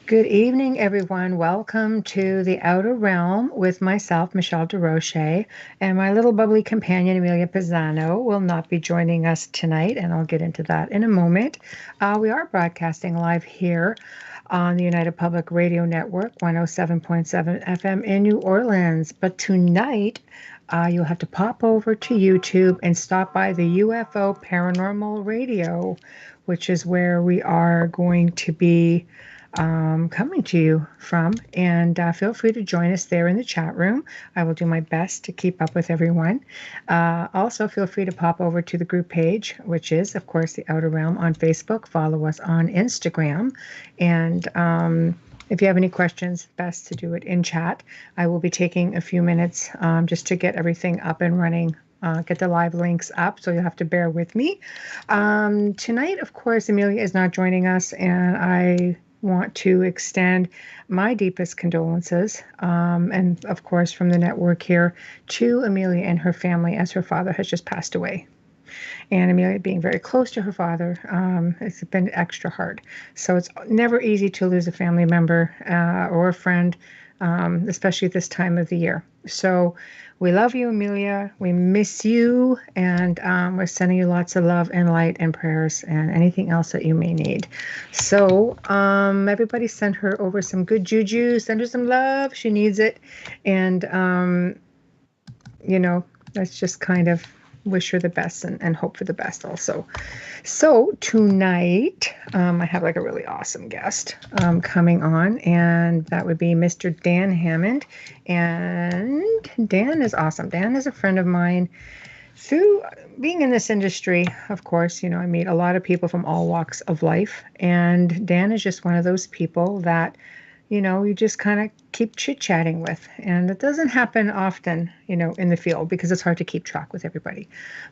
Good evening, everyone. Welcome to the Outer Realm with myself, Michelle Desrochers, and my little bubbly companion, Amelia Pisano, will not be joining us tonight, and I'll get into that in a moment. We are broadcasting live here on the United Public Radio Network, 107.7 FM in New Orleans. But tonight, you'll have to pop over to YouTube and stop by the UFO Paranormal Radio, which is where we are going to be coming to you from. And feel free to join us there in the chat room. I will do my best to keep up with everyone. Also, feel free to pop over to the group page, which is, of course, the Outer Realm on Facebook. Follow us on Instagram. And if you have any questions, best to do it in chat. I will be taking a few minutes just to get everything up and running. Get the live links up, so you'll have to bear with me. Tonight, of course, Amelia is not joining us, and I want to extend my deepest condolences, and of course from the network here, to Amelia and her family, as her father has just passed away. And Amelia being very close to her father, it's been extra hard. So it's never easy to lose a family member or a friend, especially this time of the year. So we love you, Amelia. We miss you. And we're sending you lots of love and light and prayers and anything else that you may need. So everybody send her over some good juju. Send her some love. She needs it. And, let's just kind of wish her the best and hope for the best also. So tonight, I have like a really awesome guest coming on, and that would be Mr. Dan Hammond. And Dan is awesome. Dan is a friend of mine. Through being in this industry, of course, I meet a lot of people from all walks of life, and Dan is just one of those people that you just kind of keep chit-chatting with. And it doesn't happen often, in the field, because it's hard to keep track with everybody.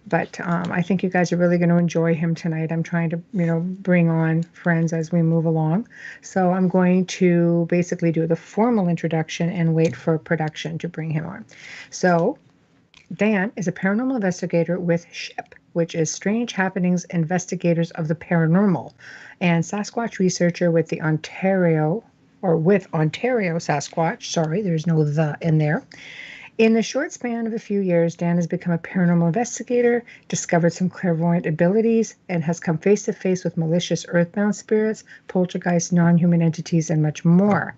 But I think you guys are really going to enjoy him tonight. I'm trying to, bring on friends as we move along. So I'm going to basically do the formal introduction and wait for production to bring him on. So Dan is a paranormal investigator with SHIP, which is Strange Happenings Investigators of the Paranormal, and Sasquatch researcher with Ontario Sasquatch. Sorry, there's no "the" in there. In the short span of a few years, Dan has become a paranormal investigator, discovered some clairvoyant abilities, and has come face to face with malicious earthbound spirits, poltergeists, non-human entities, and much more.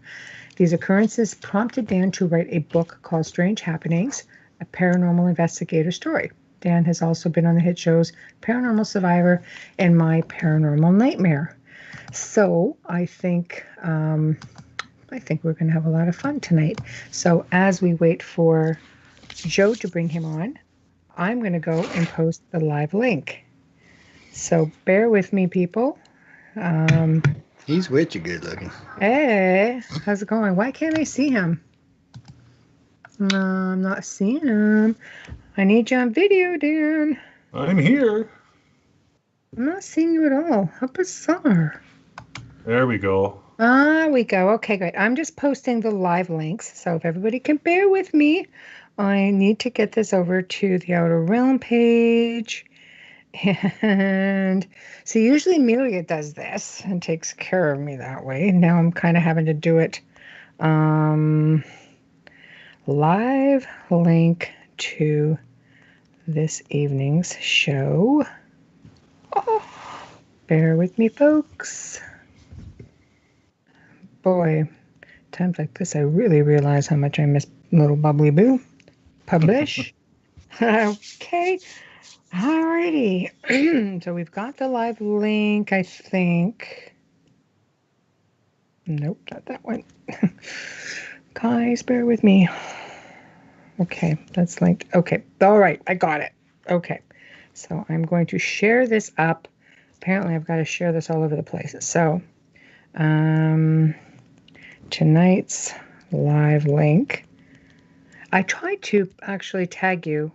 These occurrences prompted Dan to write a book called Strange Happenings, a paranormal investigator story. Dan has also been on the hit shows Paranormal Survivor and My Paranormal Nightmare. So I think we're going to have a lot of fun tonight. So as we wait for Joe to bring him on, I'm going to go and post the live link. So bear with me, people. He's way too good looking. Hey, how's it going? Why can't I see him? No, I'm not seeing him. I need you on video, Dan. I'm here. I'm not seeing you at all. How bizarre. There we go. We go. Okay, great. I'm just posting the live links. So if everybody can bear with me, I need to get this over to the Outer Realm page. And so usually Amelia does this and takes care of me that way. Now I'm kind of having to do it. Live link to this evening's show. Oh, bear with me, folks. Boy, times like this, I really realize how much I miss little Bubbly Boo. Publish. Okay. Alrighty. So we've got the live link, I think. Nope, not that one. Guys, bear with me. Okay, that's linked. Okay, all right, I got it. Okay, so I'm going to share this up. Apparently, I've got to share this all over the place. So, tonight's live link. I tried to actually tag you,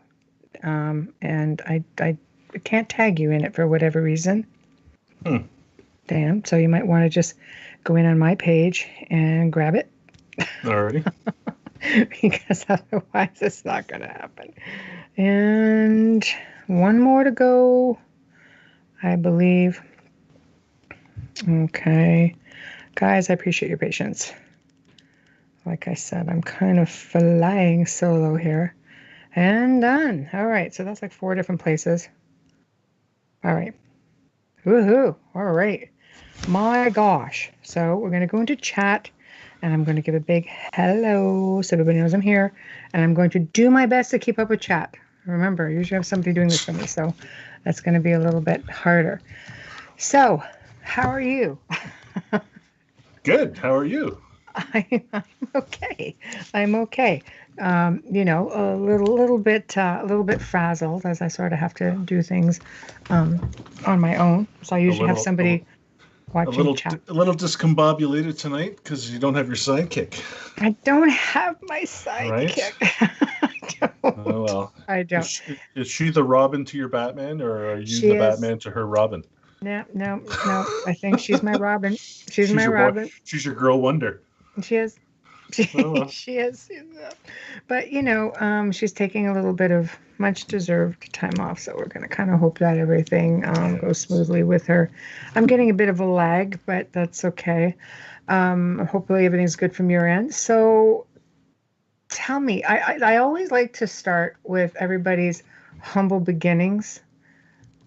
and I can't tag you in it for whatever reason. Damn, so you might want to just go in on my page and grab it. Alrighty. Because otherwise it's not going to happen. And one more to go, I believe. Okay. Guys, I appreciate your patience. Like I said, I'm kind of flying solo here. And done. All right, so that's like 4 different places. All right. Woohoo. All right. My gosh. So we're going to go into chat, and I'm going to give a big hello so everybody knows I'm here. And I'm going to do my best to keep up with chat. Remember, I usually have somebody doing this for me, so that's going to be a little bit harder. So, how are you? Good. How are you? I'm okay. I'm okay. A little bit frazzled as I sort of have to do things on my own. So I usually have somebody watching chat. A little discombobulated tonight because you don't have your sidekick. I don't have my sidekick. Right? Oh well. I don't. Is she the Robin to your Batman, or are you the Batman to her Robin? No. I think she's my Robin. She's my Robin. She's your girl wonder. She is. She is. But, she's taking a little bit of much deserved time off. So we're going to kind of hope that everything goes smoothly with her. I'm getting a bit of a lag, but that's okay. Hopefully everything's good from your end. So tell me, I always like to start with everybody's humble beginnings.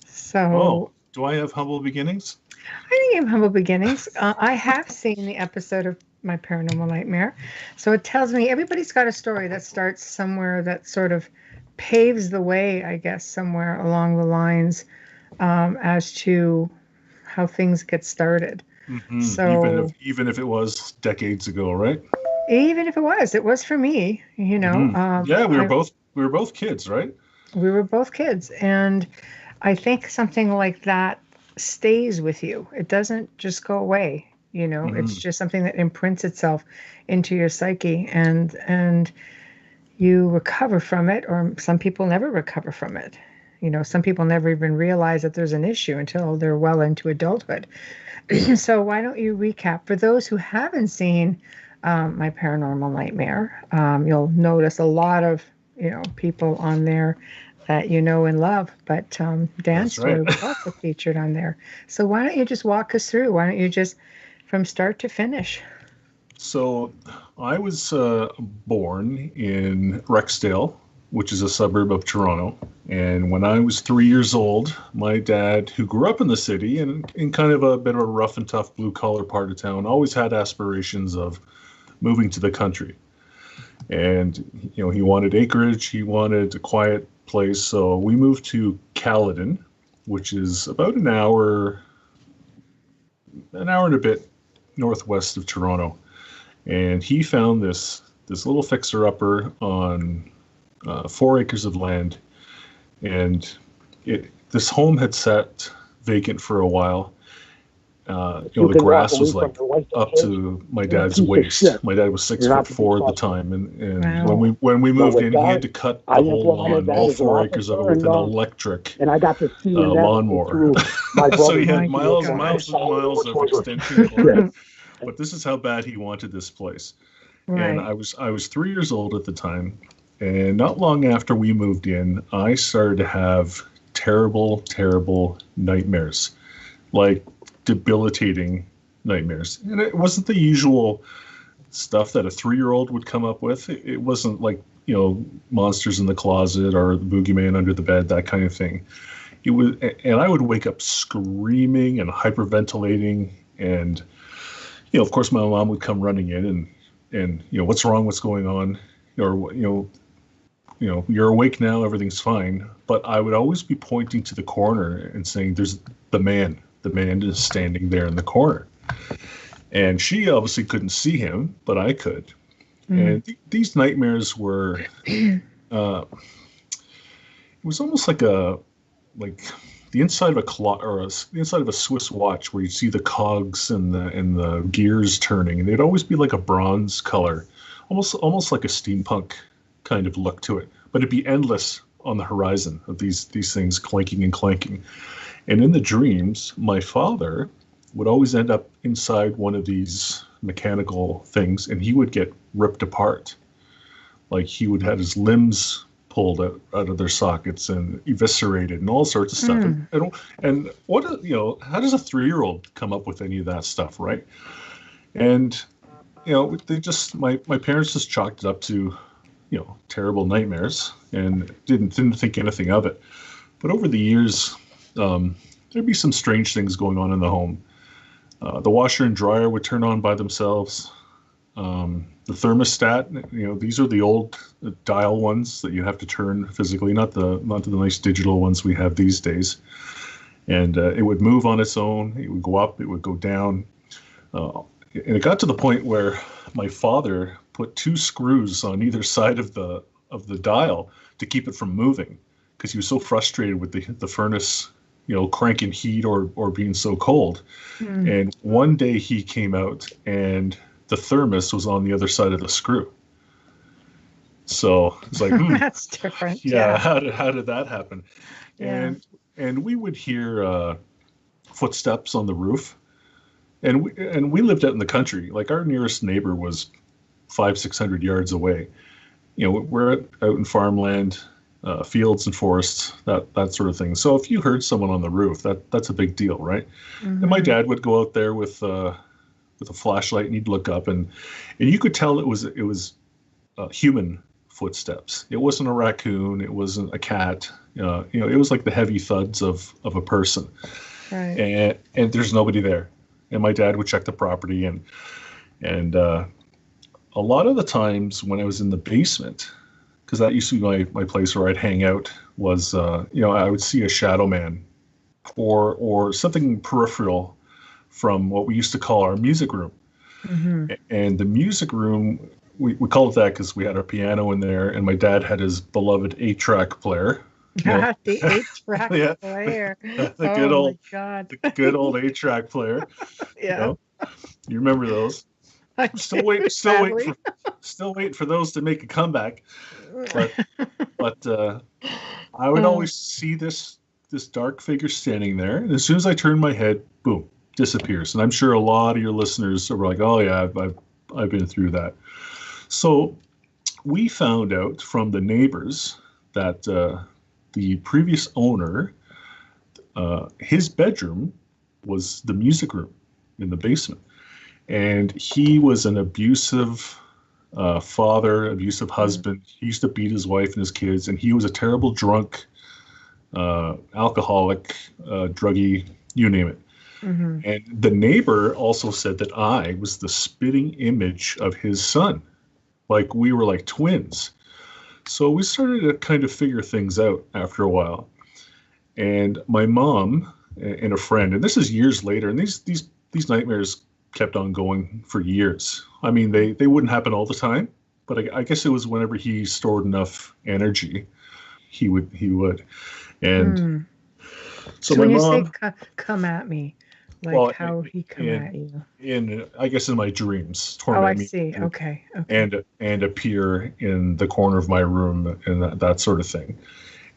So. Do I have humble beginnings? I think you have humble beginnings. I have seen the episode of My Paranormal Nightmare. So it tells me everybody's got a story that starts somewhere that sort of paves the way, I guess, somewhere along the lines as to how things get started. Mm-hmm. So even if it was decades ago, right? Even if it was for me, Mm-hmm. Yeah, we were both kids, right? We were both kids, and I think something like that stays with you. It doesn't just go away. It's just something that imprints itself into your psyche, and you recover from it, or some people never recover from it. Some people never even realize that there's an issue until they're well into adulthood. So why don't you recap for those who haven't seen My Paranormal Nightmare? You'll notice a lot of people on there that you know and love, but Dan's story was also featured on there. So why don't you just walk us through? Why don't you just from start to finish? So I was born in Rexdale, which is a suburb of Toronto. And when I was 3 years old, my dad, who grew up in the city and in kind of a bit of a rough and tough blue collar part of town, always had aspirations of moving to the country. And, he wanted acreage, he wanted a quiet place. So we moved to Caledon, which is about an hour and a bit northwest of Toronto. And he found this little fixer-upper on 4 acres of land. And this home had sat vacant for a while. The grass was like up to my dad's waist. My dad was 6'4" at the time, and wow. when we moved in, he had to cut the whole lawn, all 4 acres of it, with an electric lawnmower. So he had miles and miles of extension cord. But this is how bad he wanted this place. Right. And I was 3 years old at the time, and not long after we moved in, I started to have terrible, terrible nightmares, like debilitating nightmares. And it wasn't the usual stuff that a 3-year-old would come up with. It wasn't like, monsters in the closet or the boogeyman under the bed, that kind of thing. It was, and I would wake up screaming and hyperventilating, and of course my mom would come running in and what's wrong, what's going on, or you're awake now, everything's fine. But I would always be pointing to the corner and saying, there's the man is standing there in the corner. And she obviously couldn't see him, but I could. And these nightmares were it was almost like the inside of a clock, or the inside of a Swiss watch, where you see the cogs and the gears turning, and they'd always be like a bronze color, almost like a steampunk kind of look to it. But it'd be endless on the horizon of these things clanking and clanking. And in the dreams, my father would always end up inside one of these mechanical things, and he would get ripped apart. Like he would have his limbs pulled out of their sockets and eviscerated and all sorts of stuff. And what, how does a 3-year-old come up with any of that stuff, right? And, they just, my parents just chalked it up to, terrible nightmares and didn't think anything of it. But over the years, there'd be some strange things going on in the home. The washer and dryer would turn on by themselves. The thermostat, these are the old dial ones that you have to turn physically, not the nice digital ones we have these days. And it would move on its own. It would go up. It would go down. And it got to the point where my father put 2 screws on either side of the dial to keep it from moving, because he was so frustrated with the furnace, cranking heat or being so cold. And one day he came out and the thermos was on the other side of the screw. So it's like, that's different. Yeah. How did that happen? Yeah. And we would hear footsteps on the roof. And we lived out in the country. Like, our nearest neighbor was 500-600 yards away. We're out in farmland, fields and forests, that sort of thing. So if you heard someone on the roof, that's a big deal, right? And my dad would go out there with a flashlight, and he'd look up, and you could tell it was human footsteps. It wasn't a raccoon. It wasn't a cat. It was like the heavy thuds of a person. Right. And there's nobody there. And my dad would check the property, and a lot of the times when I was in the basement, because that used to be my place where I'd hang out, was I would see a shadow man or something peripheral from what we used to call our music room. And the music room, we called it that because we had our piano in there, and my dad had his beloved 8-track player. The 8-track player. The good old 8-track player. Yeah. You remember those? Still waiting for those to make a comeback. But I would always see this dark figure standing there, and as soon as I turned my head, boom, disappears. And I'm sure a lot of your listeners are like, "Oh yeah, I've been through that." So we found out from the neighbors that the previous owner, his bedroom was the music room in the basement. And he was an abusive father, abusive husband. He used to beat his wife and his kids, and he was a terrible drunk, alcoholic, druggie, you name it. And the neighbor also said that I was the spitting image of his son. Like, we were like twins. So we started to kind of figure things out after a while. And my mom and a friend, and this is years later, and these nightmares kept on going for years. I mean, they wouldn't happen all the time, but I guess it was whenever he stored enough energy, he would. And so when my you mom, say come at me, like, how would he come at you? I guess in my dreams, torment me. I see. Okay. And appear in the corner of my room and that sort of thing.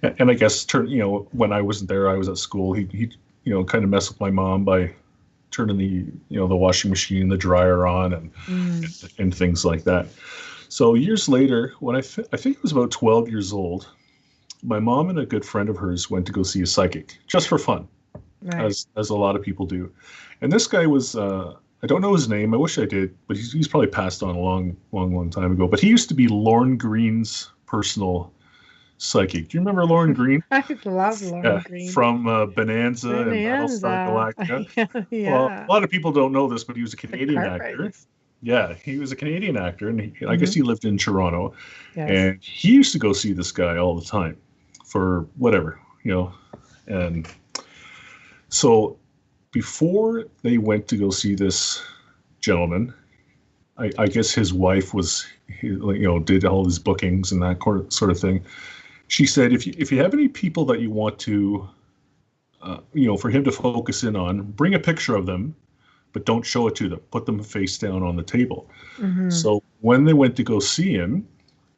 And I guess when I wasn't there, I was at school. He kind of messed with my mom by turning the washing machine, the dryer on, and things like that. So years later, when I think I was about 12 years old, my mom and a good friend of hers went to go see a psychic just for fun, as a lot of people do. And this guy was I don't know his name. I wish I did, but he's probably passed on a long time ago. But he used to be Lorne Green's personal psychic. Do you remember Lorne Green? I love Lorne Green. From Bonanza and Battlestar Galactica. Yeah. Well, a lot of people don't know this, but he was a Canadian actor. Yeah, he was a Canadian actor, and I guess he lived in Toronto. Yes. And he used to go see this guy all the time for whatever, And so before they went to go see this gentleman, I guess his wife did all his bookings and that sort of thing. She said, if you have any people that you want to, for him to focus in on, bring a picture of them, but don't show it to them. Put them face down on the table. So when they went to go see him,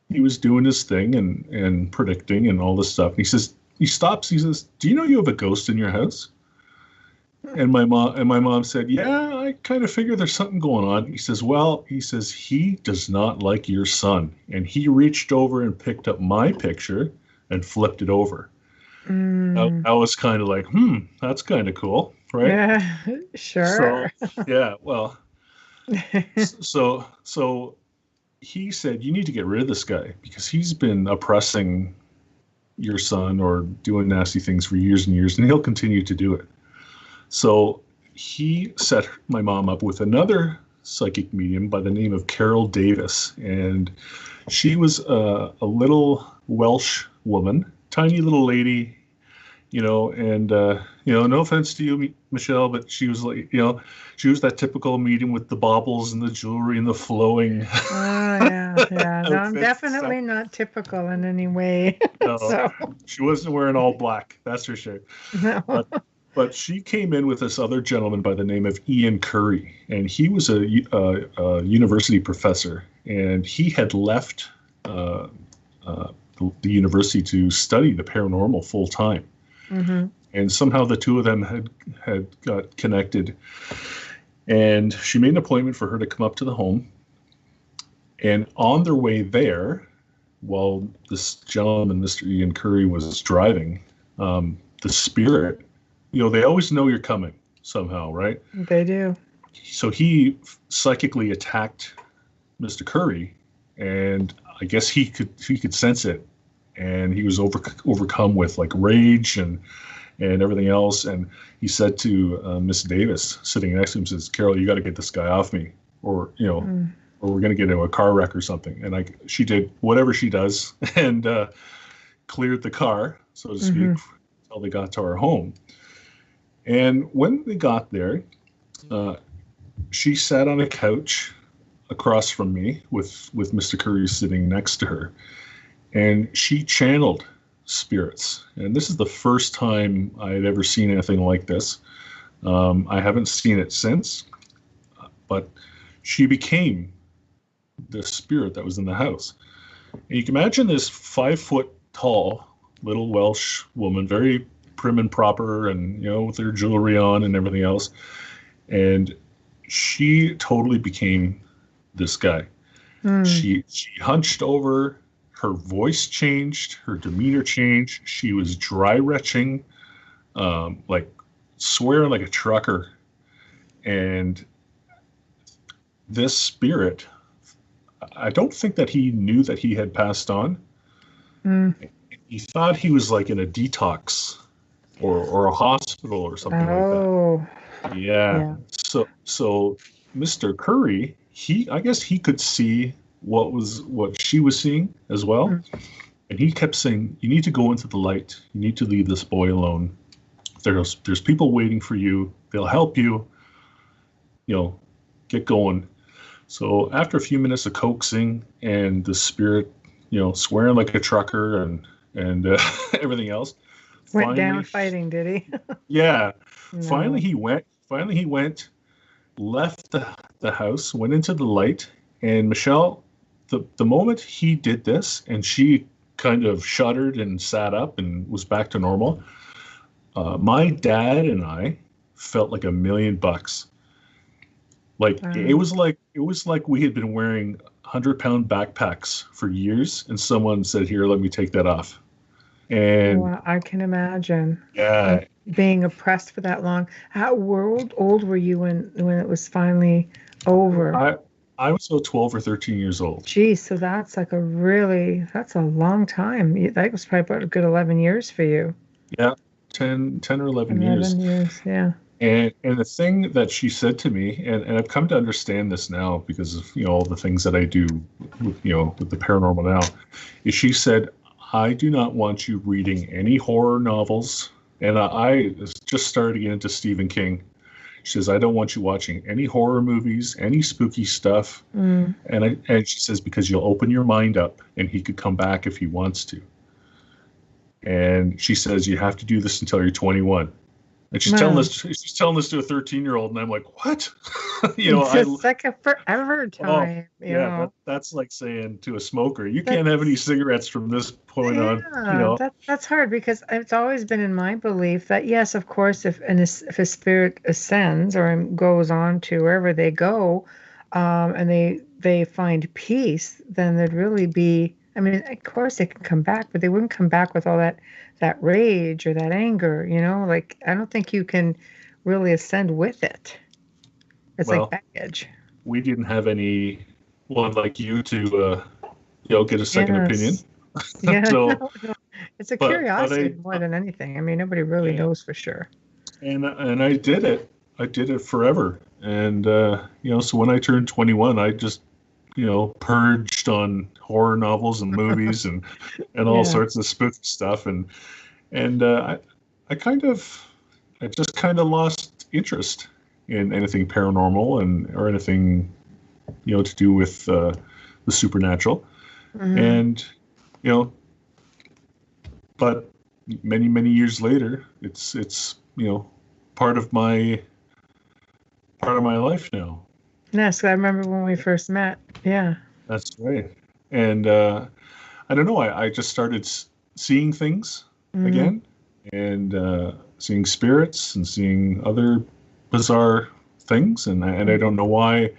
he was doing his thing and predicting and all this stuff. And he stops. He says, "Do you know you have a ghost in your house?" And my mom said, "Yeah, I kind of figure there's something going on." He says, he does not like your son. And he reached over and picked up my picture and flipped it over. I was kind of like, that's kind of cool, right? Yeah, sure. So, yeah, well, So he said, you need to get rid of this guy because he's been oppressing your son or doing nasty things for years and years, and he'll continue to do it. So he set my mom up with another psychic medium by the name of Carol Davis, and she was a little Welsh woman, tiny little lady, and no offense to you, Michelle, but she was like, she was that typical medium with the baubles and the jewelry and the flowing. Oh, yeah. No, I'm definitely not typical in any way. No, So, she wasn't wearing all black, that's for sure. no. But she came in with this other gentleman by the name of Ian Curry, and he was a university professor, and he had left the university to study the paranormal full time. Mm-hmm. And somehow the two of them had got connected, and she made an appointment for her to come up to the home. And on their way there, while this gentleman, Mr. Ian Curry, was driving, the spirit, they always know you're coming somehow, right? They do. So he psychically attacked Mr. Curry, and I guess he could sense it, and he was overcome with like rage and everything else. And he said to Miss Davis, sitting next to him, says, "Carol, you got to get this guy off me, or or we're going to get into a car wreck or something." And she did whatever she does and cleared the car, so to speak, until they got to our home. And when they got there, she sat on a couch across from me with Mr. Curry sitting next to her, and she channeled spirits. And this is the first time I had ever seen anything like this. I haven't seen it since, but she became the spirit that was in the house. And you can imagine this 5 foot tall little Welsh woman, very prim and proper, and with her jewelry on and everything else. And she totally became this guy. She hunched over, her voice changed, her demeanor changed. She was dry retching, like swearing like a trucker. And this spirit, I don't think that he knew that he had passed on. He thought he was like in a detox or a hospital or something like that. Yeah. So Mr. Curry, I guess he could see what she was seeing as well. And he kept saying, "You need to go into the light. You need to leave this boy alone. There's people waiting for you. They'll help you. Get going." So after a few minutes of coaxing and the spirit, swearing like a trucker and everything else, went down fighting, did he? Yeah. No. Finally he went, left the house, went into the light, and Michelle, the moment he did this and she kind of shuddered and sat up and was back to normal, my dad and I felt like $1,000,000. Like it was like we had been wearing 100-pound backpacks for years, and someone said, "Here, let me take that off." And I can imagine. Yeah. Being oppressed for that long. How old were you when it was finally over? I was 12 or 13 years old. Geez, so that's like that's a long time. That was probably about a good 11 years for you. Yeah, 10 or 11 years. 11 years, yeah. And the thing that she said to me, and I've come to understand this now because of all the things that I do with the paranormal now, is she said, "I do not want you reading any horror novels." And I just started to get into Stephen King. She says, "I don't want you watching any horror movies, any spooky stuff." And she says, "Because you'll open your mind up, and he could come back if he wants to." And she says, "You have to do this until you're 21." And she's telling this to a 13-year-old, and I'm like, "What?" It's like a forever time. That's like saying to a smoker, "You can't have any cigarettes from this point on." That's hard, because it's always been in my belief that yes, of course, if a spirit ascends or goes on to wherever they go, and they find peace, then there'd really be. I mean, of course they can come back, but they wouldn't come back with all that rage or that anger, Like, I don't think you can really ascend with it. It's like baggage. we didn't have anyone like you to get a second opinion. Yes. Yeah. So, No. It's a but curiosity I more than anything. I mean, nobody really yeah, knows for sure. and I did it. I did it forever. And so when I turned 21, I just purged on horror novels and movies and all Yeah. sorts of spooky stuff. And I just kind of lost interest in anything paranormal or anything to do with the supernatural. Hmm. And you know, but many years later, it's part of my life now. Yes, I remember when we first met. Yeah. That's right. And I don't know. I just started seeing things Hmm. again, and seeing spirits and seeing other bizarre things, and I don't know why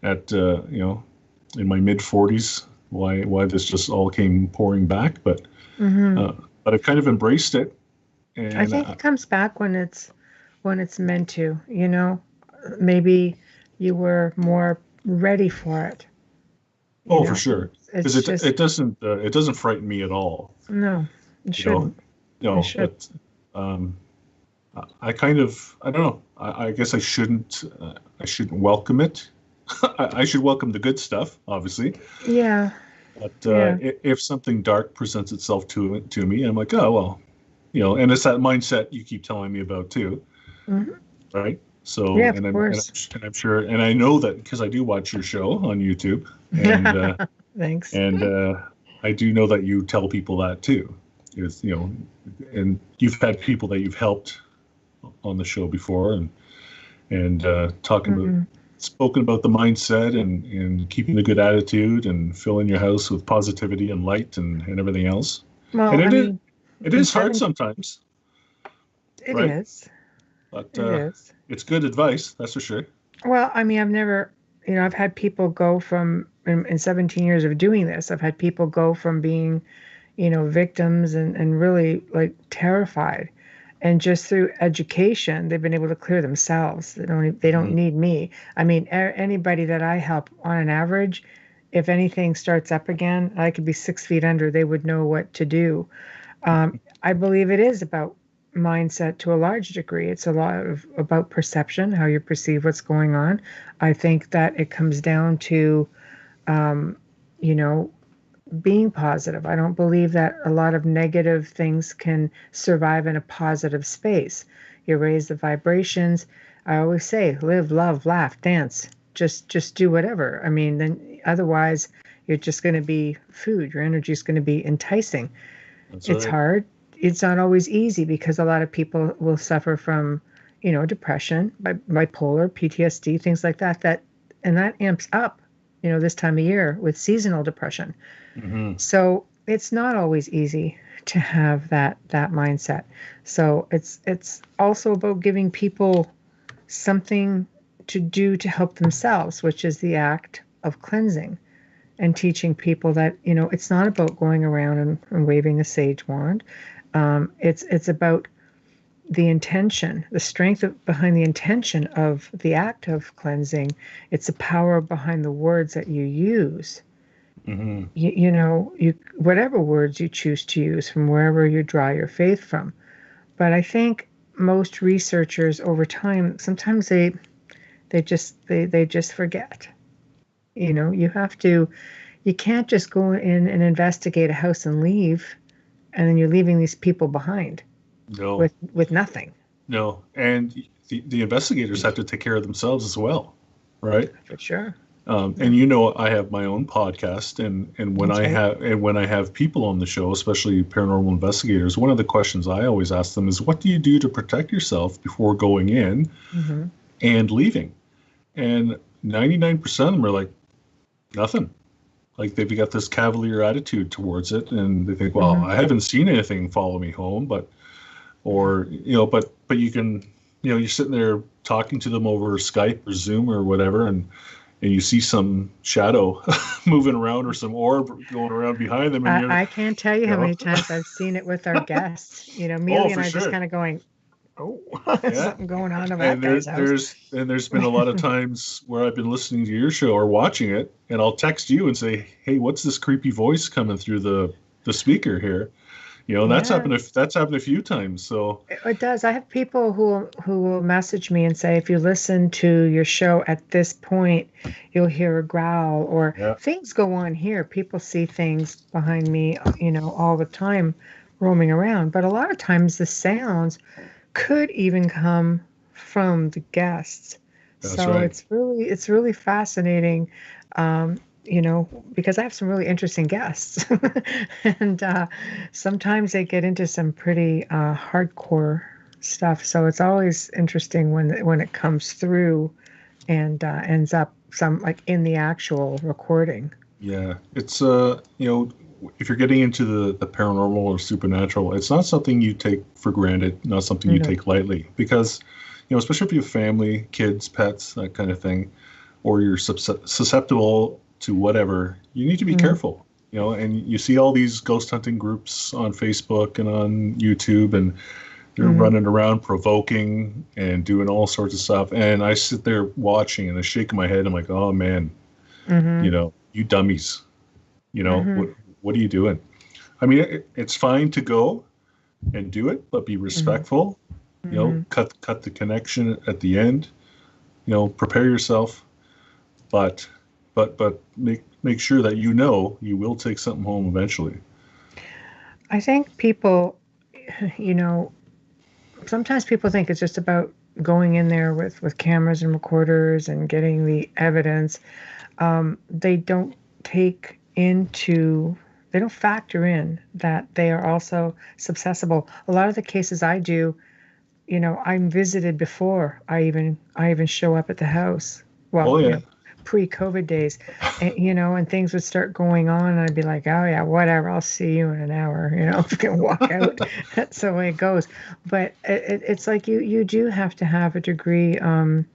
at in my mid 40s why this just all came pouring back, Hmm. uh, but I've kind of embraced it, I and think it comes back when it's meant to, you know. Maybe you were more ready for it, you oh, for know. sure, because It's just it doesn't frighten me at all, no, it you know. shouldn't. It No, should. but um, I kind of I don't know. I guess I shouldn't welcome it. I should welcome the good stuff, obviously. Yeah. But Yeah. if something dark presents itself to me, I'm like, oh well, and it's that mindset you keep telling me about too, Hmm. right? So, Yeah, of course. and I'm sure, and I know that because I do watch your show on YouTube, and Thanks. and I do know that you tell people that too, is and you've had people that you've helped on the show before, and talking about Hmm. spoken about the mindset and keeping a good attitude and filling your house with positivity and light and everything else. And Well, I mean, it in is hard seven, sometimes, it right? is. But It is. it's good advice, that's for sure. Well, I mean, I've never, I've had people go from, in 17 years of doing this, I've had people go from being, victims and really like terrified. And just through education, they've been able to clear themselves. They don't Hmm. need me. I mean, anybody that I help on an average, if anything starts up again, I could be 6 feet under, they would know what to do. I believe it is about mindset to a large degree. It's a lot of about perception, how you perceive what's going on. I think that it comes down to, um, you know, being positive. I don't believe that a lot of negative things can survive in a positive space. You raise the vibrations. I always say, live, love, laugh, dance. Just do whatever. I mean, then otherwise you're just going to be food. Your energy is going to be enticing. That's It's right. hard. It's not always easy because a lot of people will suffer from, depression, bipolar, PTSD, things like that. And that amps up, this time of year with seasonal depression. Hmm. So it's not always easy to have that mindset. So it's also about giving people something to do to help themselves, which is the act of cleansing and teaching people that it's not about going around and waving a sage wand. It's about the intention, the strength behind the intention of the act of cleansing. It's the power behind the words that you use. Hmm. You whatever words you choose to use from wherever you draw your faith from. But I think most researchers over time sometimes they just forget. You can't just go in and investigate a house and leave, and then you're leaving these people behind No, with nothing. no, and the investigators have to take care of themselves as well, right? For sure. And I have my own podcast, and That's right. when I have people on the show, especially paranormal investigators, one of the questions I always ask them is, "What do you do to protect yourself before going in Hmm. and leaving?" And 99% of them are like, "Nothing." Like they've got this cavalier attitude towards it, and they think, "Well, Hmm. I haven't seen anything follow me home," or but you can, you're sitting there talking to them over Skype or Zoom or whatever, and you see some shadow moving around or some orb going around behind them, and I, you're, I can't tell you you how know, many times I've seen it with our guests. oh, Amelia and for I are just sure. kind of going, Oh, Yeah. something going on in that And guy's house. there's been a lot of times where I've been listening to your show or watching it, and I'll text you and say, "Hey, what's this creepy voice coming through the speaker here?" And Yeah, that's happened a few times. So it does. I have people who will message me and say, if you listen to your show at this point, you'll hear a growl or yeah, things go on here. People see things behind me, all the time roaming around. But a lot of times the sounds could even come from the guests. that's So right. it's really fascinating, um, because I have some really interesting guests, and sometimes they get into some pretty hardcore stuff. So it's always interesting when it comes through and ends up some like in the actual recording. Yeah, it's if you're getting into the paranormal or supernatural, it's not something you take for granted, not something you No. take lightly, because especially if you have family, kids, pets, that kind of thing, or you're susceptible to whatever, you need to be Mhm. careful. And you see all these ghost hunting groups on Facebook and on YouTube, and they're Mhm. running around provoking and doing all sorts of stuff. And I sit there watching and I'm shaking my head. I'm like, oh man, Mhm. you dummies. Mhm. What are you doing? I mean, it's fine to go and do it, but be Mhm. respectful. Mhm. Cut the connection at the end. Prepare yourself, but make sure that you will take something home eventually. I think people, you know, sometimes people think it's just about going in there with cameras and recorders and getting the evidence. They don't take into they don't factor in that they are also susceptible. A lot of the cases I do, I'm visited before I even show up at the house. Well, Oh yeah. pre-COVID days, and things would start going on, and I'd be like, oh yeah, whatever, I'll see you in an hour. I'm gonna walk out. That's the way it goes. But it's like you do have to have a degree of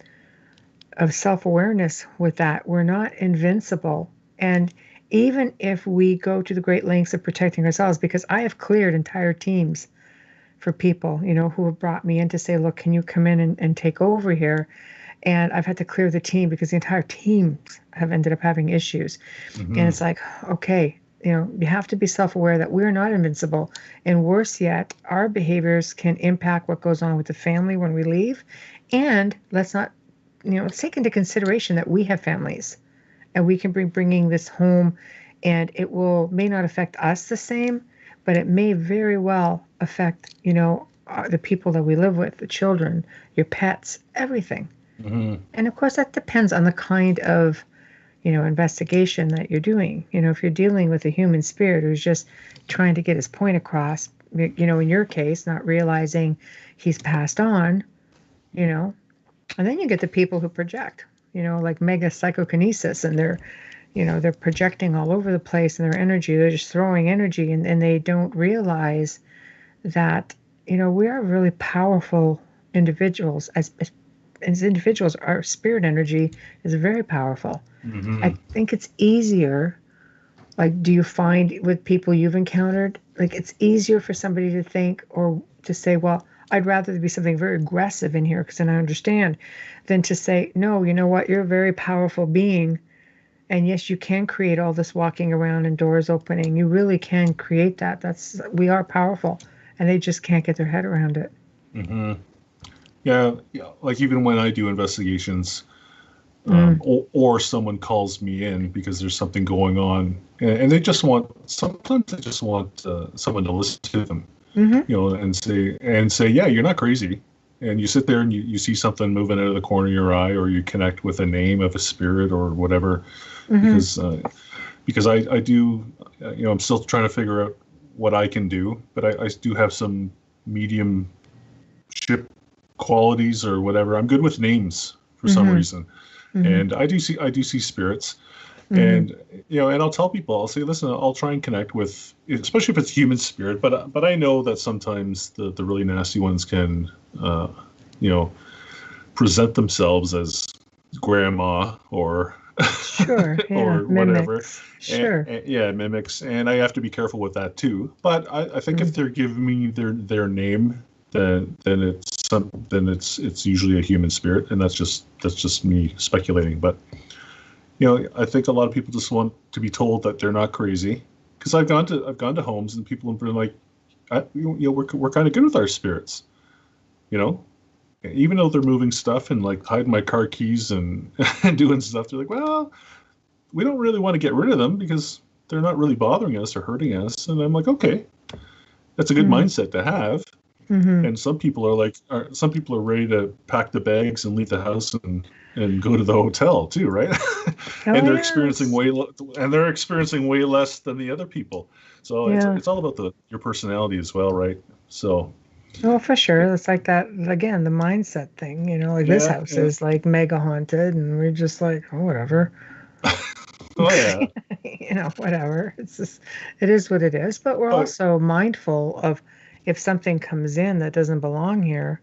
self-awareness with that. We're not invincible, and even if we go to the great lengths of protecting ourselves, because I have cleared entire teams for people, who have brought me in to say, look, can you come in and take over here? And I've had to clear the team because the entire teams have ended up having issues. And Hmm. it's like, okay, you have to be self-aware that we're not invincible. And worse yet, our behaviors can impact what goes on with the family when we leave. And let's take into consideration that we have families and we can be bringing this home, and it may not affect us the same, but it may very well affect the people that we live with, the children, your pets, everything. Hmm. And of course that depends on the kind of investigation that you're doing. If you're dealing with a human spirit who's just trying to get his point across, in your case not realizing he's passed on, you know and then you get the people who project, like mega psychokinesis, and they're projecting all over the place in their energy. They're just throwing energy, and they don't realize that, we are really powerful individuals. As individuals, our spirit energy is very powerful. I Hmm. think it's easier. Like, do you find with people you've encountered, like it's easier for somebody to think or to say, well, I'd rather there be something very aggressive in here because then I understand, than to say, no, you know what, you're a very powerful being. And yes, you can create all this walking around and doors opening. You really can create that. We are powerful, and they just can't get their head around it. Hmm. Yeah, yeah. Like even when I do investigations, Mm, or someone calls me in because there's something going on, and sometimes they just want someone to listen to them, mm-hmm, and say, yeah, you're not crazy. And you sit there and you see something moving out of the corner of your eye, or you connect with a name of a spirit or whatever, mm-hmm, because I do, I'm still trying to figure out what I can do, but I do have some mediumship qualities or whatever. I'm good with names for some mm-hmm, reason, mm-hmm, and I do see spirits, mm-hmm, and and I'll tell people, I'll say, listen, I'll try and connect with, especially if it's human spirit, but I know that sometimes the really nasty ones can uh, you know present themselves as grandma or sure, yeah, or whatever, mimics, and, sure. yeah, mimics, and I have to be careful with that too. But I think if Mm, they're giving me their name, then it's then it's usually a human spirit, and that's just me speculating. But I think a lot of people just want to be told that they're not crazy. Because I've gone to homes and people have been like, we're kind of good with our spirits, even though they're moving stuff and like hiding my car keys and, and doing stuff. They're like, well, we don't really want to get rid of them because they're not really bothering us or hurting us. And I'm like, okay, that's a good mindset to have. And some people are ready to pack the bags and leave the house and go to the hotel too, right? And they're experiencing way less than the other people. So it's all about your personality as well, right? So. Oh, for sure. It's like that again, the mindset thing. This house is like mega haunted, and we're just like, oh, whatever. Oh yeah. Whatever. It's just, it is what it is. But we're also mindful of if something comes in that doesn't belong here,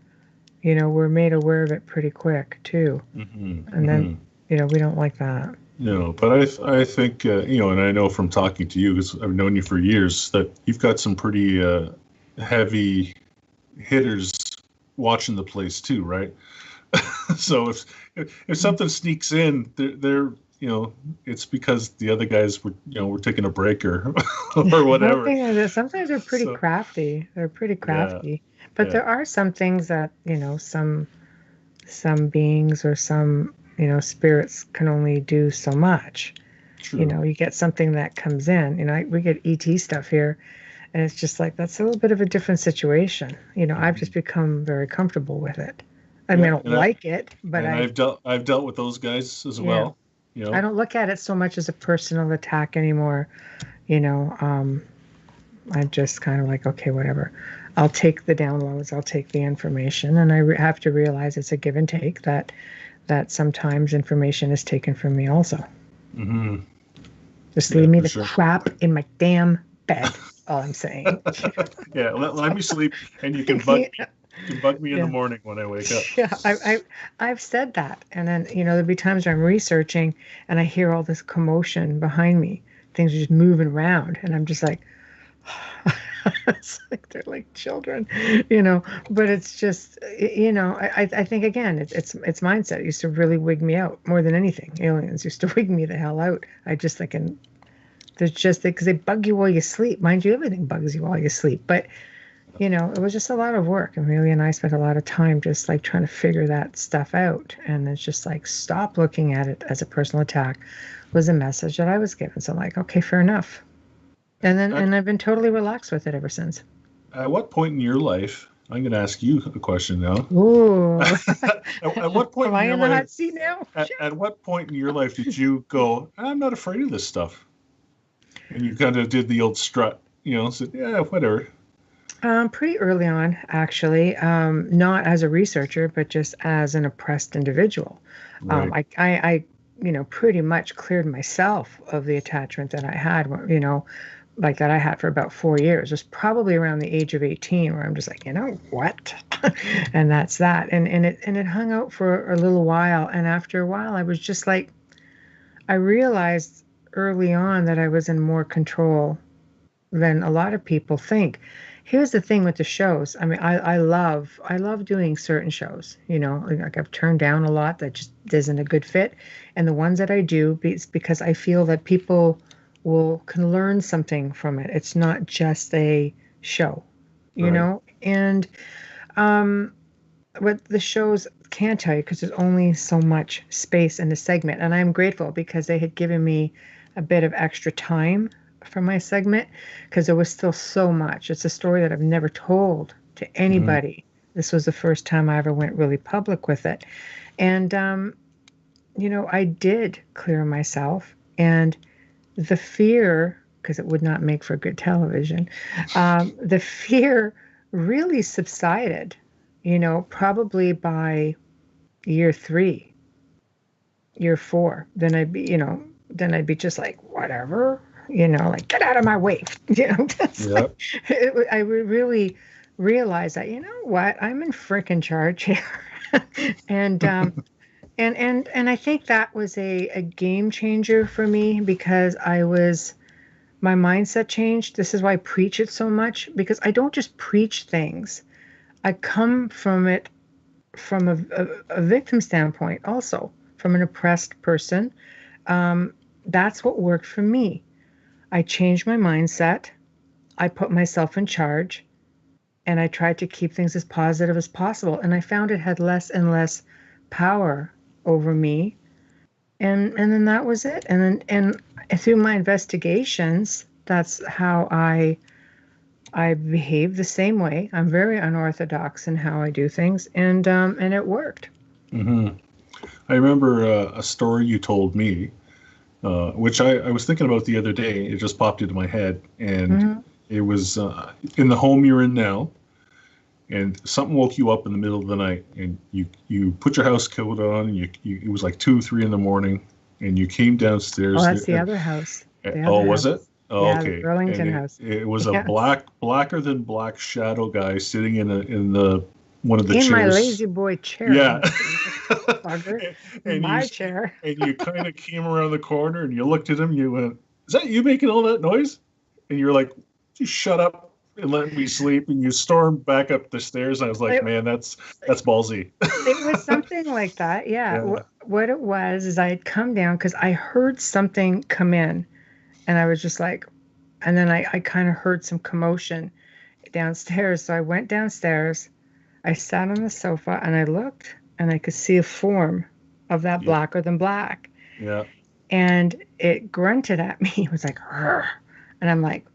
we're made aware of it pretty quick too. And then, we don't like that. But I think, and I know from talking to you, because I've known you for years, that you've got some pretty heavy hitters watching the place too, right? So if something sneaks in, they're it's because the other guys were taking a break or whatever. Sometimes they're pretty crafty. They're pretty crafty. But there are some things that, some beings or some, spirits can only do so much. True. You get something that comes in, we get ET stuff here, and it's just like, that's a little bit of a different situation. I've just become very comfortable with it. I mean, I don't like it, but I've dealt with those guys as well. I don't look at it so much as a personal attack anymore. I'm just kind of like, okay, whatever. I'll take the downloads. I'll take the information. And I have to realize it's a give and take, that sometimes information is taken from me also. Just leave me the crap in my damn bed. All I'm saying. Let me sleep, and you can bug me. You can bug me in the morning when I wake up. Yeah, I've said that. And then, there'll be times where I'm researching and I hear all this commotion behind me. Things are just moving around. And I'm just like, it's like they're like children, But it's just, I think, again, it's mindset. It used to really wig me out more than anything. Aliens used to wig me the hell out. I just think, and there's just, because they bug you while you sleep. Mind you, everything bugs you while you sleep. But it was just a lot of work. Amelia and I spent a lot of time just like trying to figure that stuff out. And it's just like, stop looking at it as a personal attack was a message that I was given. So I'm like, okay, fair enough. And then, and I've been totally relaxed with it ever since. At what point in your life, I'm going to ask you a question now. Ooh. at what point Am I in the hot seat now? At what point in your life did you go, I'm not afraid of this stuff? And you kind of did the old strut, said, yeah, whatever. Pretty early on, actually, not as a researcher, but just as an oppressed individual. Right. I pretty much cleared myself of the attachment that I had, like that I had for about 4 years. It was probably around the age of 18 where I'm just like, what? And that's that. And it hung out for a little while. And after a while, I was just like, I realized early on that I was in more control than a lot of people think. Here's the thing with the shows. I mean, I love doing certain shows, like I've turned down a lot that just isn't a good fit. And the ones that I do, it's because I feel that people can learn something from it. It's not just a show, you know? And what the shows can't tell you, because there's only so much space in the segment. And I'm grateful because they had given me a bit of extra time for my segment, because there was still so much. It's a story that I've never told to anybody. This was the first time I ever went really public with it. And, I did clear myself, and the fear, because it would not make for good television, the fear really subsided, probably by year 3, year 4. Then I'd be just like, whatever. Like, get out of my way. I really realized that, what, I'm in frickin' charge here. And I think that was a game changer for me, because my mindset changed. This is why I preach it so much, because I don't just preach things. I come from it from a victim standpoint, also from an oppressed person. That's what worked for me. I changed my mindset. I put myself in charge, and I tried to keep things as positive as possible. And I found it had less and less power over me. And then that was it. And through my investigations, that's how I behave the same way. I'm very unorthodox in how I do things, and it worked. Hmm. I remember a story you told me, which I was thinking about the other day. It just popped into my head, and it was in the home you're in now, and something woke you up in the middle of the night, and you put your house coat on, and it was like 2, 3 in the morning, and you came downstairs. Oh, that's the other house. Was it? Oh, Yeah, the okay. Burlington And house. it was a Yes. blacker than black shadow guy sitting in the one of the In chairs. my lazy boy chair. Yeah. Bugger. My chair. And you kind of came around the corner and you looked at him. You went, "Is that you making all that noise?" And you're like, "Just shut up and let me sleep." And you stormed back up the stairs. And I was like, "Man, that's ballsy." It was something like that. Yeah. Yeah. What it was is I had come down because I heard something come in, and I was just like, and then I kind of heard some commotion downstairs. So I went downstairs. I sat on the sofa and I looked, and I could see a form of that blacker than black. Yeah. And it grunted at me. It was like, "Rrr." And I'm like,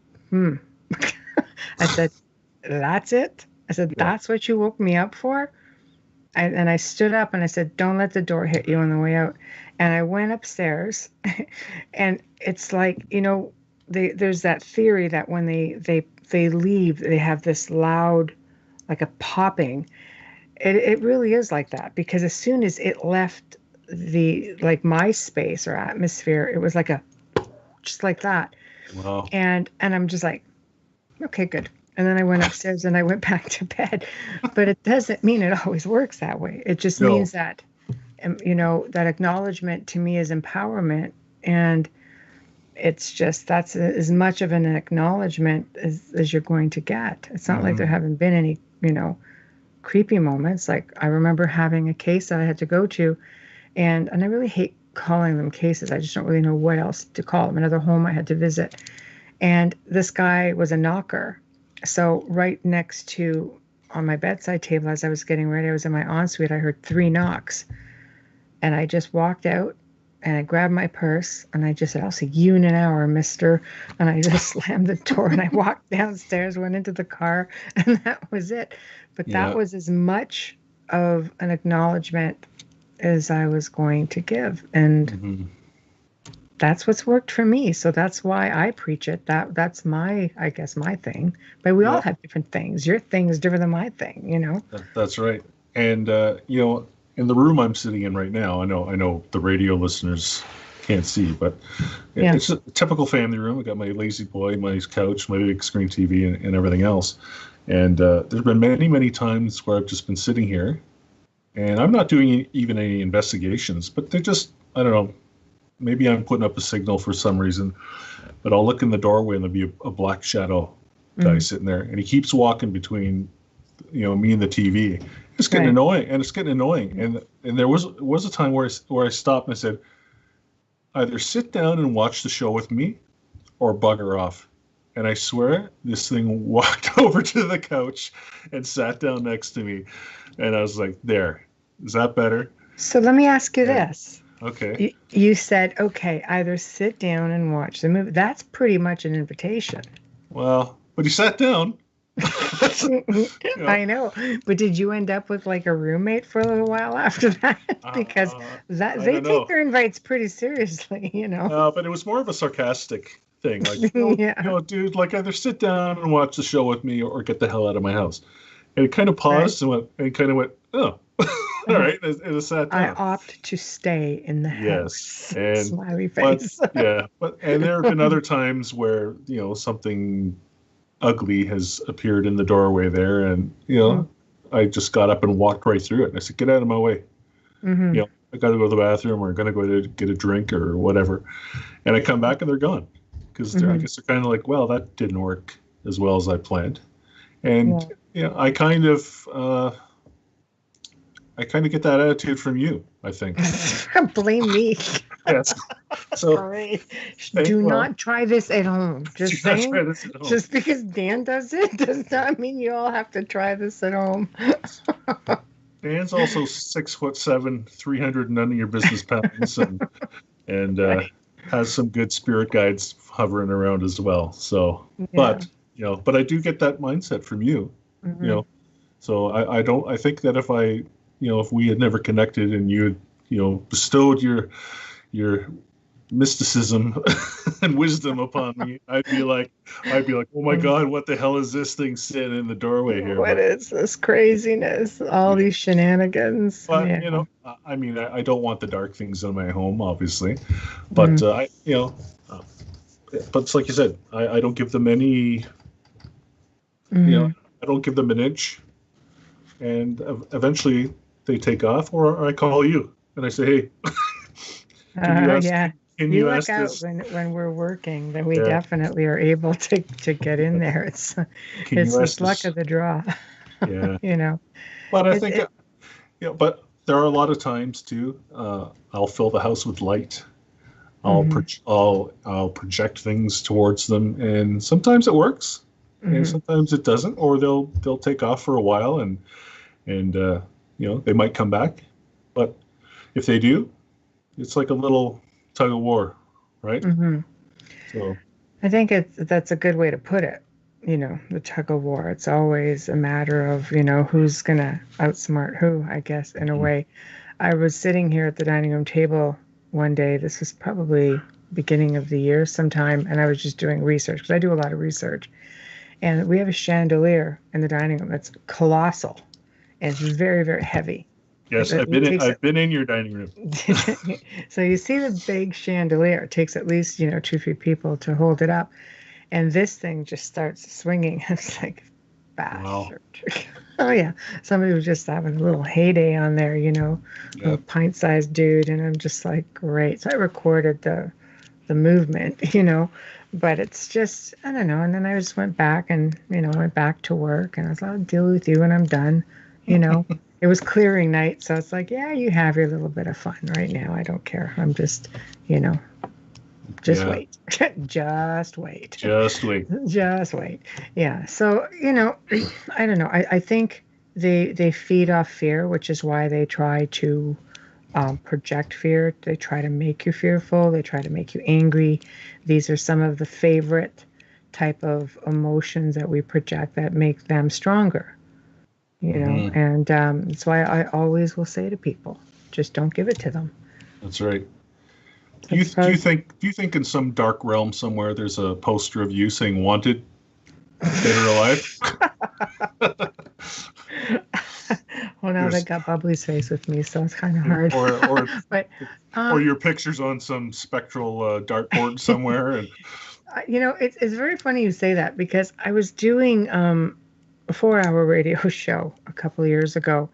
I said, "That's it?" I said, "That's what you woke me up for?" And I stood up and I said, "Don't let the door hit you on the way out." And I went upstairs, and it's like, there's that theory that when they leave, they have this loud, like a popping. It really is like that, because as soon as it left my space or atmosphere, it was like just like that. Wow. And I'm just like, okay, good. And then I went upstairs and I went back to bed. But it doesn't mean it always works that way. It just means that, that acknowledgement to me is empowerment. And it's just, that's as much of an acknowledgement as you're going to get. It's not like there haven't been any, creepy moments. Like, I remember having a case that I had to go to, and I really hate calling them cases. I just don't really know what else to call them. Another home I had to visit. And this guy was a knocker. So right next to, on my bedside table, as I was getting ready, I was in my ensuite, I heard 3 knocks. And I just walked out and I grabbed my purse and I just said, "I'll see you in an hour, mister." And I just slammed the door and I walked downstairs, went into the car, and that was it. But that was as much of an acknowledgement as I was going to give. And that's what's worked for me. So that's why I preach it. That's my thing. But we all have different things. Your thing is different than my thing, That's right. And in the room I'm sitting in right now, I know the radio listeners can't see, but it's a typical family room. I got my lazy boy, my couch, my big screen TV, and everything else. And there's been many, many times where I've just been sitting here, and I'm not doing even any investigations, but they're just, I don't know, maybe I'm putting up a signal for some reason, but I'll look in the doorway and there'll be a black shadow guy sitting there, and he keeps walking between, me and the TV. It's getting annoying, and it's getting annoying. And there was a time where I stopped and I said, either sit down and watch the show with me, or bugger off. And I swear, this thing walked over to the couch and sat down next to me, and I was like, "There, is that better?" So let me ask you this. Okay. You said, okay, either sit down and watch the movie. That's pretty much an invitation. Well, but he sat down. I know. But did you end up with like a roommate for a little while after that? Because they take their invites pretty seriously, But it was more of a sarcastic thing. Like, dude, like, either sit down and watch the show with me or get the hell out of my house. And it kind of paused and went, "Oh, all right." And it sat down. I opt to stay in the house. And smiley face. And there have been other times where, something ugly has appeared in the doorway there, and I just got up and walked right through it. And I said, "Get out of my way." I got to go to the bathroom, or I'm going to go to get a drink or whatever. And I come back and they're gone, because I guess they're kind of like, well, that didn't work as well as I planned. And I kind of I kind of get that attitude from you, I think. Blame me. Yes. So Sorry. Do not try this at home. Just saying. Try this at home. Just because Dan does it does not mean you all have to try this at home. Dan's also 6'7", 300 none of your business pounds, and Right. has some good spirit guides hovering around as well. So, Yeah. but I do get that mindset from you. Mhm. So I think that if if we had never connected and you bestowed your mysticism and wisdom upon me, I'd be like, oh my God, what the hell is this thing sitting in the doorway here? What is this craziness? All these shenanigans. But Yeah. I mean, I don't want the dark things in my home, obviously, but but it's like you said, I don't give them any, Mhm. I don't give them an inch, and eventually they take off, or I call you and I say, hey, can you ask? Yeah. Can You you look ask out this? when we're working, then we Yeah. definitely are able to get in there. It's Can it's you the ask luck this? of the draw. Yeah. But I It, think, it, but there are a lot of times too. I'll fill the house with light. Mhm. I'll project things towards them, and sometimes it works, and Mhm. sometimes it doesn't, or they'll take off for a while, and they might come back, but if they do, it's like a little tug of war, right? Mhm. So I think that's a good way to put it. The tug of war. It's always a matter of, who's gonna outsmart who, I guess, in a way. I was sitting here at the dining room table one day. This was probably beginning of the year sometime, and I was just doing research because I do a lot of research. And we have a chandelier in the dining room that's colossal and it's very, very heavy. yes, It takes I've been in your dining room. so you see the big chandelier. It takes at least 2, 3 people to hold it up, and this thing just starts swinging. It's like Wow. bastard. Oh yeah, somebody was just having a little heyday on there, Yeah. little pint-sized dude, and I'm just like, great. So I recorded the movement, but it's just I don't know. And then I just went back and went back to work, and I was like, I'll deal with you when I'm done, you know. It was clearing night, so it's like, yeah, you have your little bit of fun right now. I don't care. I'm just, just Yeah. wait. Just wait. Just wait. Just wait. Yeah. So, I don't know. I think they feed off fear, which is why they try to project fear. They try to make you fearful. They try to make you angry. These are some of the favorite type of emotions that we project that make them stronger. Mhm. And that's why I always will say to people, just don't give it to them. That's right. That's Do you probably, think in some dark realm somewhere there's a poster of you saying "wanted, dead or alive"? well, now they got Bubbly's face with me, so it's kind of hard. or But or your pictures on some spectral dartboard somewhere, and it's very funny you say that because I was doing a 4-hour radio show a couple of years ago,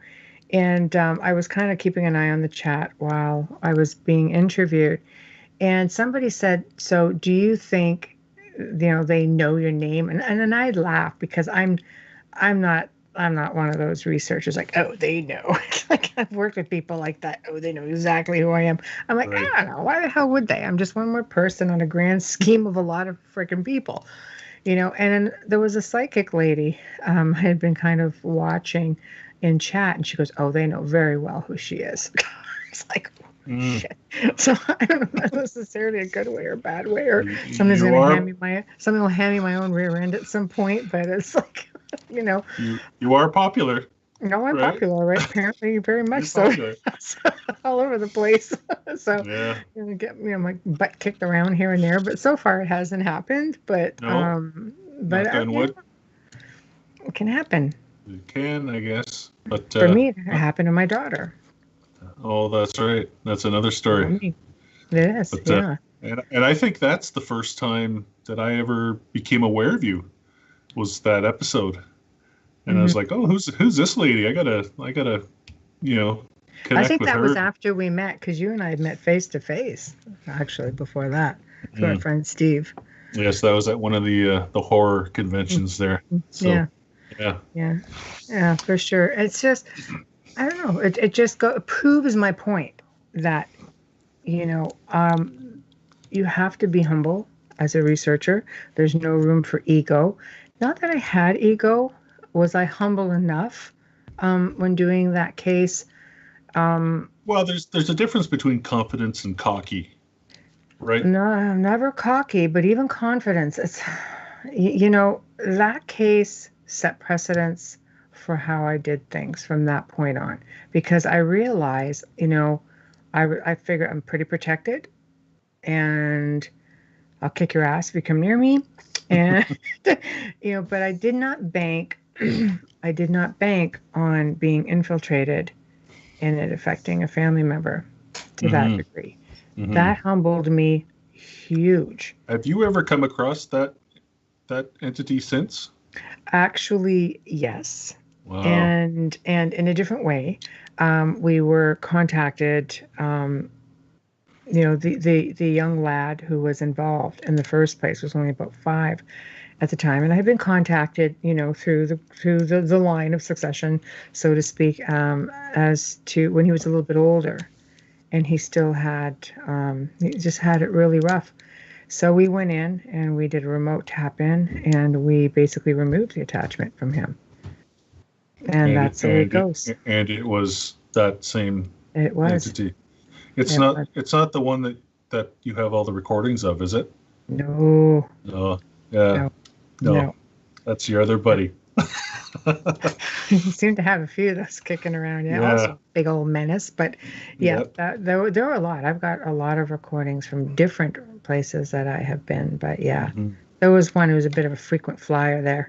and I was kind of keeping an eye on the chat while I was being interviewed, and somebody said, "So, do you think, they know your name?" And then I laughed because I'm not one of those researchers like, oh, they know. Like I've worked with people like that. Oh, they know exactly who I am. I'm like, right. I don't know. Why the hell would they? I'm just one more person on a grand scheme of a lot of freaking people, And then there was a psychic lady I had been kind of watching in chat, and she goes, "Oh, they know very well who she is." It's like, oh, shit. So I don't know if that's necessarily a good way or a bad way, or somebody's You gonna are somebody will hand me my own rear end at some point. But it's like, you are popular, no, I'm right? popular, right? Apparently, very much You're so. popular. All over the place. So, Yeah. get my butt kicked around here and there, but so far it hasn't happened. But No. Knock on wood. It can happen. It can, I guess. But For me, it happened to my daughter. oh, that's right. That's another story. For me, it is. But Yeah. and I think that's the first time that I ever became aware of you was that episode. And I was like, oh, who's this lady? I gotta I connect think with that her. was after we met because you and I had met face to face. Actually, before that, through our friend Steve. Yes, that was at one of the horror conventions there. So, Yeah, for sure. It's just I don't know. It just proves my point that, you know, you have to be humble as a researcher. There's no room for ego. Not that I had ego. Was I humble enough when doing that case? Well, there's a difference between confidence and cocky, right? No, I'm never cocky, but even confidence. It's, you know, that case set precedence for how I did things from that point on because I realized, you know, I figure I'm pretty protected and I'll kick your ass if you come near me. And, you know, but I did not bank, I did not bank on being infiltrated and it affecting a family member to that degree. That humbled me huge. Have you ever come across that entity since? Actually, yes. Wow. And in a different way. We were contacted, you know, the young lad who was involved in the first place was only about 5 at the time, and I had been contacted, you know, through the line of succession, so to speak, as to when he was a little bit older, and he still had, he just had it really rough. So we went in and we did a remote tap in, and we basically removed the attachment from him, and that's the way it goes. And it was that same It was. entity. It's not the one that you have all the recordings of, is it? No. No. Yeah. No. That's your other buddy. You seem to have a few of those kicking around. Yeah. Also big old menace. But yeah, there were a lot. I've got a lot of recordings from different places that I have been. But yeah, there was one who was a bit of a frequent flyer there.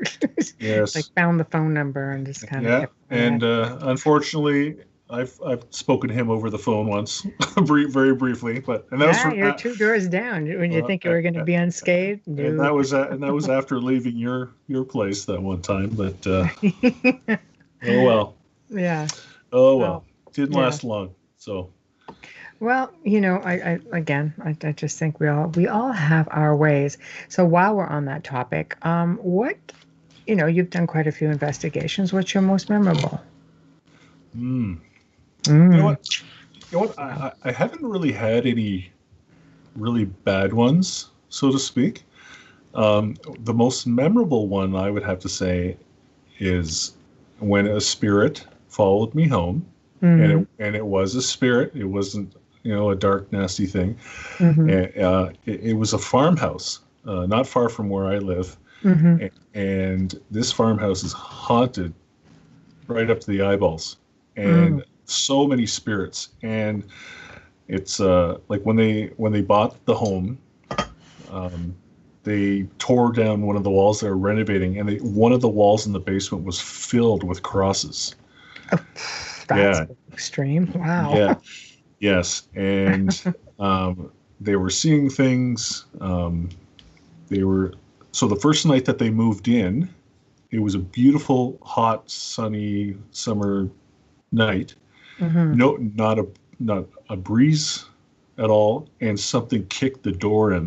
Yes. Like found the phone number and just kind of. Yeah. And unfortunately, I've spoken to him over the phone once, very briefly, and that was from, you're 2 doors down when you think you were going to be unscathed. No. And that was after leaving your place that one time. But oh well. Yeah. Oh well. Didn't last long. So. Well, you know, I just think we all have our ways. So while we're on that topic, what, you know, you've done quite a few investigations. What's your most memorable? You know what? I haven't really had any really bad ones, so to speak. The most memorable one I would have to say is when a spirit followed me home, and it was a spirit. It wasn't, you know, a dark, nasty thing. It was a farmhouse, not far from where I live, and this farmhouse is haunted right up to the eyeballs, and so many spirits. And it's like when they bought the home, they tore down one of the walls they were renovating, and one of the walls in the basement was filled with crosses. Oh, that's extreme. Wow. Yeah. Yes. And they were seeing things. So the first night that they moved in, it was a beautiful, hot, sunny summer night. No, not a breeze at all, and something kicked the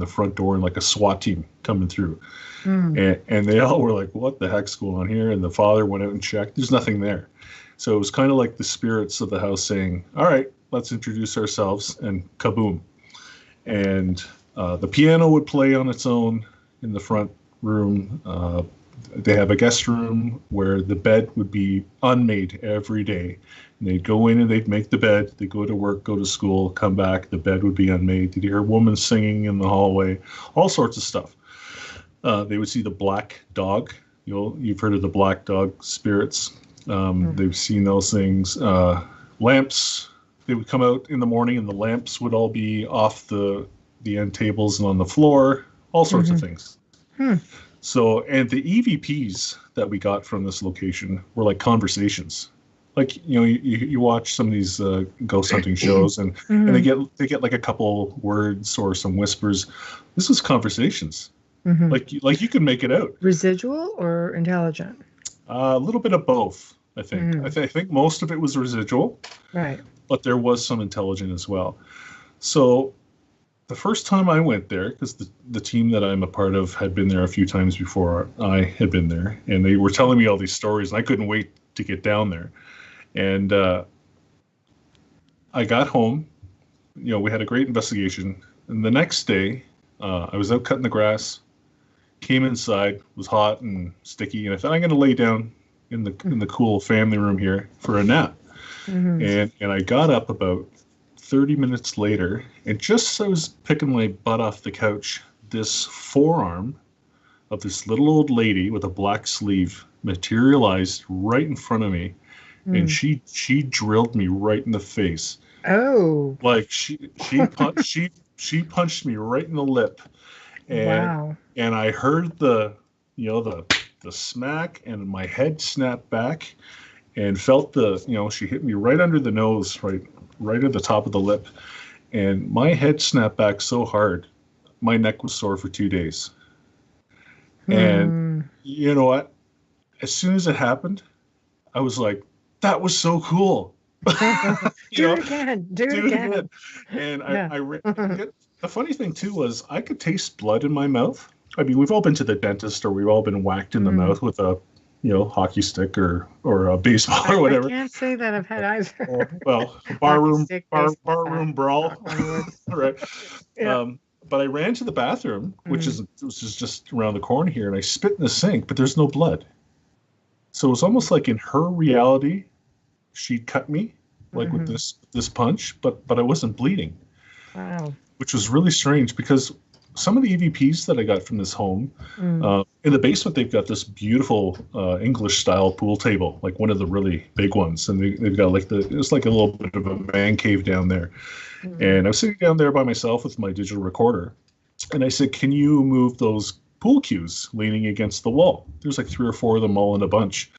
front door in, like a SWAT team coming through. And they all were like, what the heck's going on here? And the father went out and checked. There's nothing there. So it was kind of like the spirits of the house saying, all right, let's introduce ourselves, and kaboom. And the piano would play on its own in the front room. They have a guest room where the bed would be unmade every day. And they'd go in and they'd make the bed. They'd go to work, go to school, come back. The bed would be unmade. They'd hear a woman singing in the hallway, all sorts of stuff. They would see the black dog. You've heard of the black dog spirits. They've seen those things. Lamps. They would come out in the morning and the lamps would all be off the end tables and on the floor. All sorts of things. So, and the EVPs that we got from this location were like conversations. Like, you know, you watch some of these ghost hunting shows, and they get like a couple words or some whispers. This was conversations. Like you can make it out. Residual or intelligent? A little bit of both, I think. I think most of it was residual. Right. But there was some intelligent as well. So the first time I went there, because the team that I'm a part of had been there a few times before I had been there, and they were telling me all these stories, and I couldn't wait to get down there. And I got home. We had a great investigation. And the next day, I was out cutting the grass, came inside, was hot and sticky, and I thought I'm going to lay down in the cool family room here for a nap. And I got up about 30 minutes later, and just as I was picking my butt off the couch, this forearm of this little old lady with a black sleeve materialized right in front of me, and she drilled me right in the face. Oh, Like she punched me right in the lip, and I heard the smack, and my head snapped back, and felt she hit me right under the nose, right at the top of the lip, and my head snapped back so hard, my neck was sore for 2 days. And you know what? As soon as it happened, I was like, that was so cool. Do it again. And the funny thing too was I could taste blood in my mouth. I mean, we've all been to the dentist, or we've all been whacked in the mouth with a hockey stick or a baseball or whatever. I can't say that I've had either. Well, barroom brawl, right? Yeah. But I ran to the bathroom, which is just around the corner here, and I spit in the sink, but there's no blood. So it was almost like in her reality, she'd cut me like with this punch, but I wasn't bleeding. Wow. Which was really strange, because some of the EVPs that I got from this home, in the basement, they've got this beautiful English-style pool table, like one of the really big ones, and they've got it's like a little bit of a man cave down there. And I was sitting down there by myself with my digital recorder, and I said, "Can you move those pool cues leaning against the wall?" There's like 3 or 4 of them all in a bunch.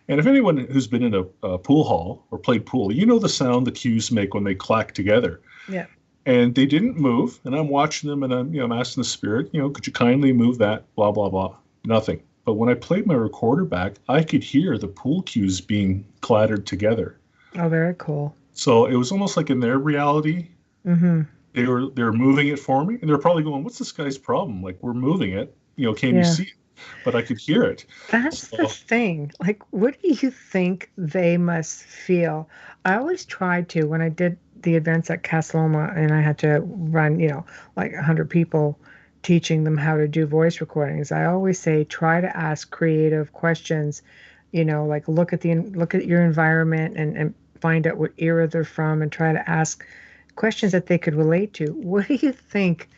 And if anyone who's been in a pool hall or played pool, the sound the cues make when they clack together. Yeah. And they didn't move, and I'm watching them, and I'm asking the spirit, could you kindly move that, blah, blah, blah. Nothing. But when I played my recorder back, I could hear the pool cues being clattered together. Oh, very cool. So it was almost like in their reality, they were moving it for me, and they're probably going, "What's this guy's problem? Like, we're moving it, can you see it?" But I could hear it. That's the thing. Like, what do you think they must feel? I always tried to, when I did the events at Casaloma, and I had to run, like 100 people, teaching them how to do voice recordings. I always say, try to ask creative questions, like look at your environment and find out what era they're from, and try to ask questions that they could relate to. What do you think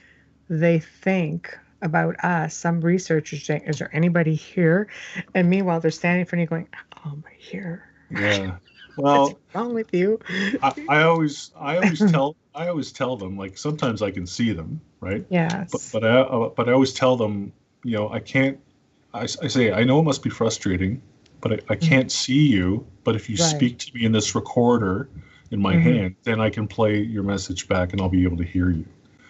they think about us? Some researchers saying, "Is there anybody here?" And meanwhile, they're standing in front of you going, "Oh, I'm here." Yeah. Well, what's wrong with you? I always tell them, like, sometimes I can see them, right? Yes. But I always tell them, I can't. I say, I know it must be frustrating, but I can't see you. But if you speak to me in this recorder in my hand, then I can play your message back, and I'll be able to hear you.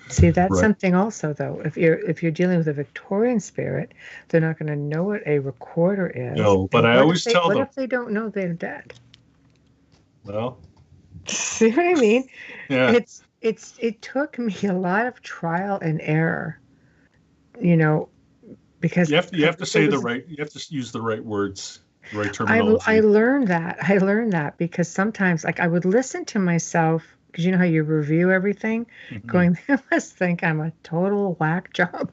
See, that's something also, though. If you're dealing with a Victorian spirit, they're not going to know what a recorder is. No, but I always tell them. What if they don't know they're dead? Well, see what I mean? Yeah. It took me a lot of trial and error, because you have to say you have to use the right words, the right terminology. I learned that because sometimes, like, I would listen to myself, because you know how you review everything, going, they must think I'm a total whack job.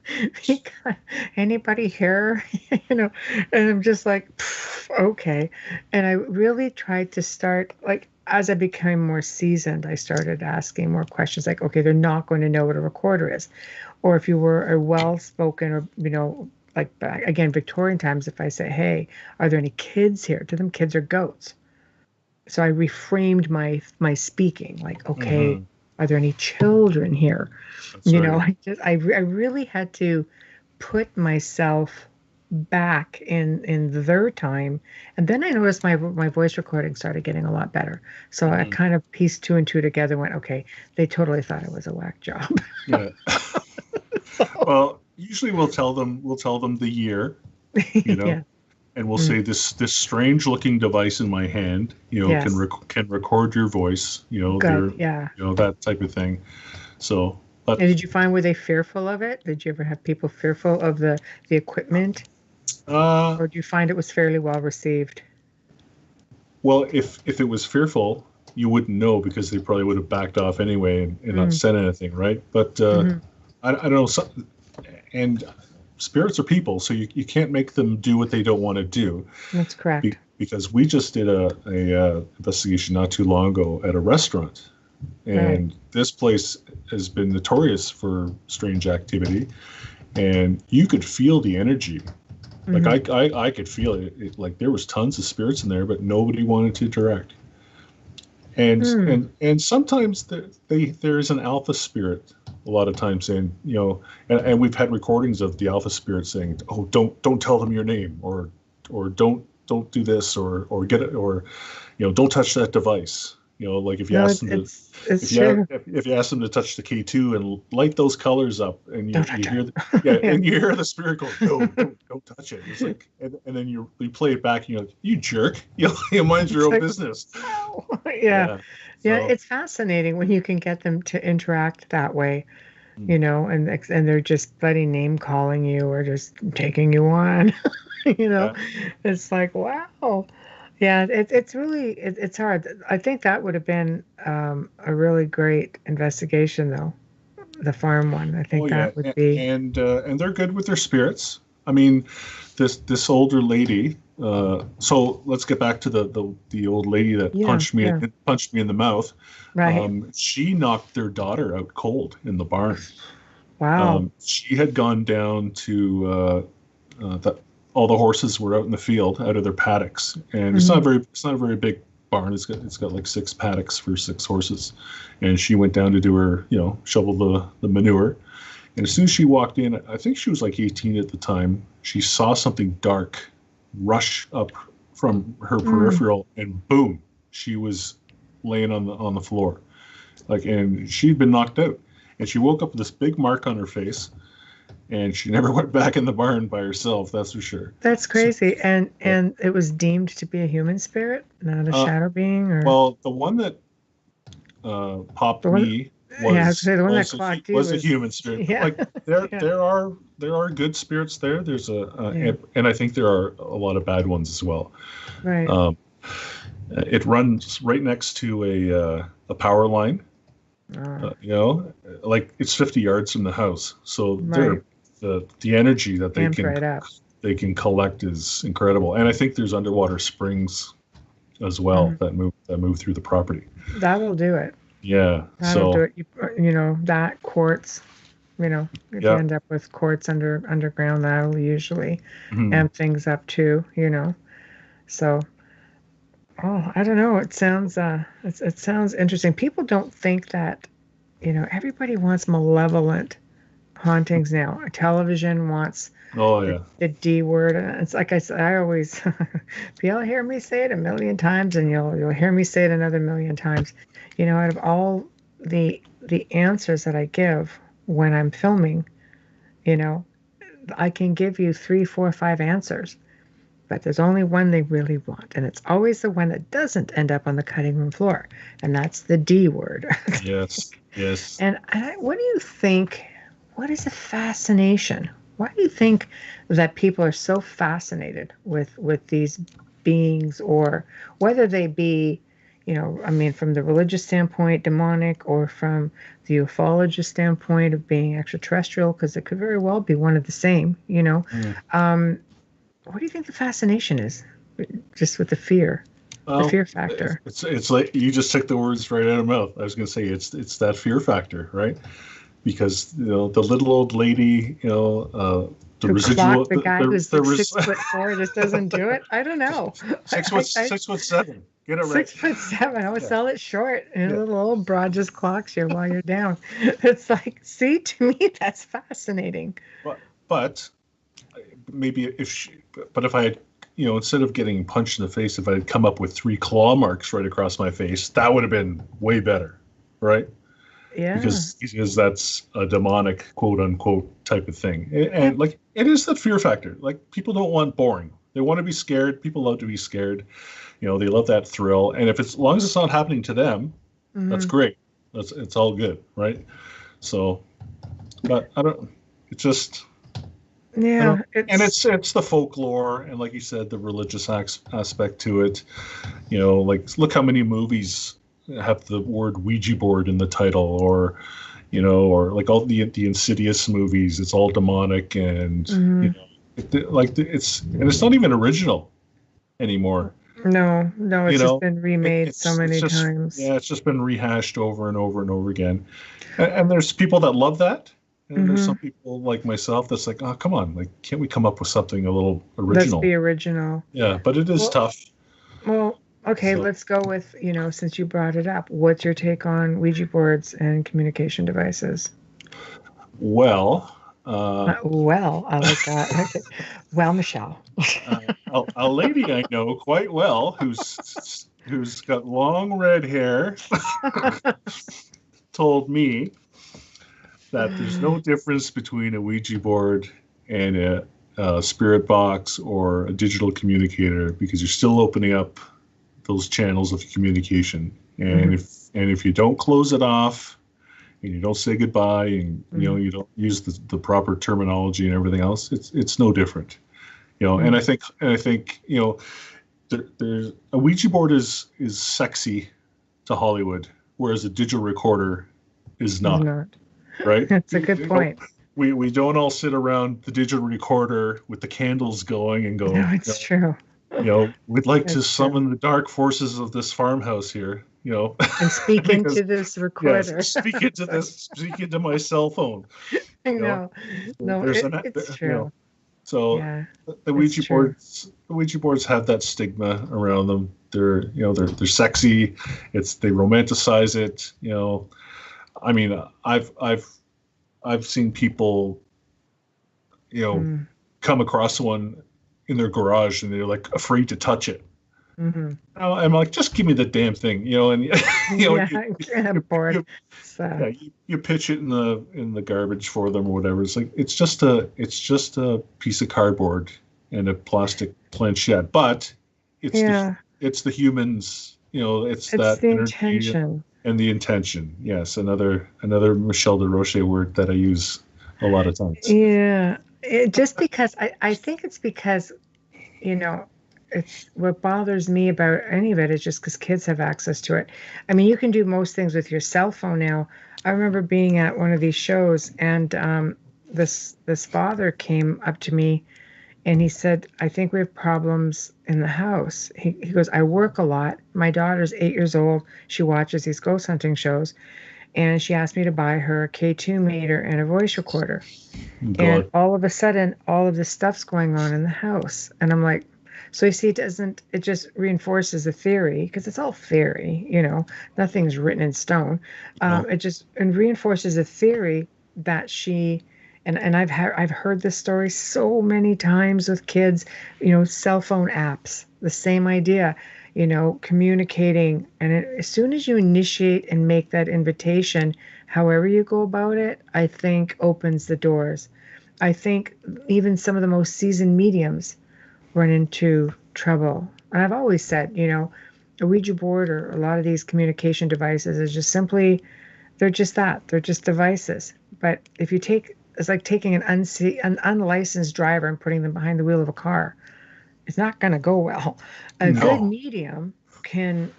Because anybody here, and I'm just like, okay. And I really tried to start, like, as I became more seasoned, I started asking more questions, like, okay, they're not going to know what a recorder is. Or if you were a well-spoken, or, like, back again, Victorian times, if I say, hey, are there any kids here? To them, kids are goats. So I reframed my speaking, like, okay, are there any children here? That's right. I really had to put myself back in their time, and then I noticed my voice recording started getting a lot better. So I kind of pieced 2 and 2 together, and went, okay, they totally thought it was a whack job. Yeah. Well, usually we'll tell them the year, Yeah. And we'll say this strange looking device in my hand, Yes. can record your voice, that type of thing. So, but And did you find, were they fearful of it? Did you ever have people fearful of the equipment? Or do you find it was fairly well received? Well, if it was fearful, you wouldn't know because they probably would have backed off anyway and not said anything, right? But I don't know. And spirits are people, so you can't make them do what they don't want to do. That's correct. Because we just did a investigation not too long ago at a restaurant, and this place has been notorious for strange activity, and you could feel the energy. Like I could feel it. Like there was tons of spirits in there, but nobody wanted to interact. And sometimes there's an alpha spirit. A lot of times, and and we've had recordings of the alpha spirit saying, "Oh, don't tell them your name," or don't do this, or get it, or don't touch that device. Like if you ask them if you ask them to touch the K2 and light those colors up, and you hear and you hear the spirit go, "No, don't touch it." It's like, and then you play it back, and you're like, "You jerk! You mind your own business." Yeah. It's fascinating when you can get them to interact that way, and they're just bloody name calling you or just taking you on. It's like, wow. Yeah, it's really it's hard. I think that would have been a really great investigation, though, the farm one. I think that would be. And they're good with their spirits. I mean, this older lady. So let's get back to the old lady that punched me in the mouth. Right. She knocked their daughter out cold in the barn. Wow. She had gone down to all the horses were out in the field, out of their paddocks, and it's not a very big barn. It's got like 6 paddocks for 6 horses, and she went down to do her, shovel the manure. And as soon as she walked in, I think she was like 18 at the time, she saw something dark rush up from her peripheral, and boom, she was laying on the floor, and she'd been knocked out, and she woke up with this big mark on her face. And she never went back in the barn by herself, that's for sure. That's crazy. And it was deemed to be a human spirit, not a shadow being? Or? Well, the one that popped me was a human spirit. Yeah. Like there are good spirits there. There's and I think there are a lot of bad ones as well. Right. It runs right next to a power line. Like it's 50 yards from the house. So the energy that they can collect is incredible. And I think there's underwater springs as well that move through the property. That'll do it. Yeah. That'll do it. That quartz, if you end up with quartz underground, that'll usually amp things up too, So I don't know. It sounds it sounds interesting. People don't think that, everybody wants malevolent hauntings now. Television wants the D word. It's like I said, I always you'll hear me say it a million times, and you'll hear me say it another million times. Out of all the answers that I give when I'm filming, I can give you 3, 4, 5 answers. But there's only one they really want, and it's always the one that doesn't end up on the cutting room floor, and that's the D word. Yes. And what do you think? What is a fascination? Why do you think that people are so fascinated with these beings, or whether they be, from the religious standpoint, demonic, or from the ufologist standpoint of being extraterrestrial, because it could very well be one of the same, What do you think the fascination is, just with the fear, the fear factor? It's like you just took the words right out of my mouth. I was going to say it's that fear factor, right? Because the little old lady, the residual, the guy who's 6'4" just doesn't do it. I don't know. 6'7". Get it right. 6'7". I would sell it short, and a little old broad just clocks you while you're down. It's like, see, to me, that's fascinating. But maybe if I had, instead of getting punched in the face, if I had come up with 3 claw marks right across my face, that would have been way better, right? Yeah. Because that's a demonic, quote unquote, type of thing. And like, it is that fear factor. Like, people don't want boring. They want to be scared. People love to be scared. They love that thrill. And if as long as it's not happening to them, that's great. It's all good, right? So, but I don't. It's just. Yeah, And it's the folklore, and like you said, the religious aspect to it. Like look how many movies have the word Ouija board in the title, or or like all the Insidious movies. It's all demonic, and it's not even original anymore. No, it's just been remade so many just times. yeah, it's just been rehashed over and over and over again. And there's people that love that. And there's some people like myself that's like, oh, come on, like, can't we come up with something a little original? Let's be original. Yeah, but it is tough. Well, okay, let's go with, since you brought it up, what's your take on Ouija boards and communication devices? Well, I like that. Okay. Well, Michelle. a lady I know quite well who's got long red hair told me that there's no difference between a Ouija board and a spirit box or a digital communicator, because you're still opening up those channels of communication. And if you don't close it off and you don't say goodbye and you don't use the proper terminology and everything else, it's no different. And I think there's a Ouija board is sexy to Hollywood, whereas a digital recorder is not. Right? That's a good point. We don't all sit around the digital recorder with the candles going and go. No, it's true. We'd like to summon the dark forces of this farmhouse here. And speak into this recorder. Yes, speak into my cell phone. I know. No, it's true. So the Ouija boards have that stigma around them. They're sexy. They romanticize it. I mean, I've seen people, come across one in their garage and they're like afraid to touch it. I'm like, just give me the damn thing, and I'm bored. You pitch it in the garbage for them or whatever. It's like it's just a piece of cardboard and a plastic planchette, but it's the humans, it's that the energy intention. And the intention, yes, another Michelle Desrochers word that I use a lot of times. Yeah, just because I think it's because, it's what bothers me about any of it is just because kids have access to it. I mean, you can do most things with your cell phone now. I remember being at one of these shows, and this father came up to me, and he said, "I think we have problems in the house." He goes, "I work a lot. My daughter's 8 years old. She watches these ghost hunting shows, and she asked me to buy her a K2 meter and a voice recorder. And all of a sudden, all of this stuff's going on in the house." And I'm like, so you see, it just reinforces the theory, because it's all theory, nothing's written in stone. It reinforces the theory that she, and I've heard this story so many times with kids, cell phone apps, the same idea, communicating. And as soon as you initiate and make that invitation, however you go about it, I think opens the doors. I think even some of the most seasoned mediums run into trouble. And I've always said, a Ouija board or a lot of these communication devices is just simply, they're just that. They're just devices. But if you it's like taking an unlicensed driver and putting them behind the wheel of a car. It's not going to go well. A good medium can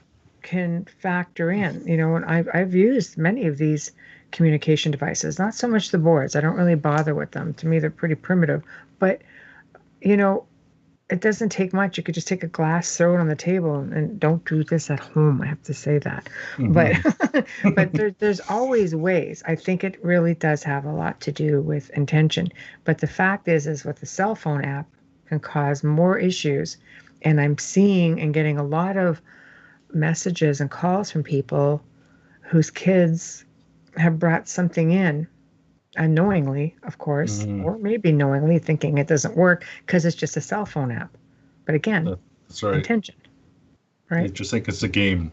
factor in, and I've used many of these communication devices, not so much the boards. I don't really bother with them. To me, they're pretty primitive. But, it doesn't take much. You could just take a glass, throw it on the table, and don't do this at home. I have to say that. But there's always ways. I think it really does have a lot to do with intention. But the fact is with the cell phone app can cause more issues. And I'm seeing and getting a lot of messages and calls from people whose kids have brought something in, unknowingly, of course, or maybe knowingly, thinking it doesn't work because it's just a cell phone app. But again, that's right. Intention, right? You just think it's a game,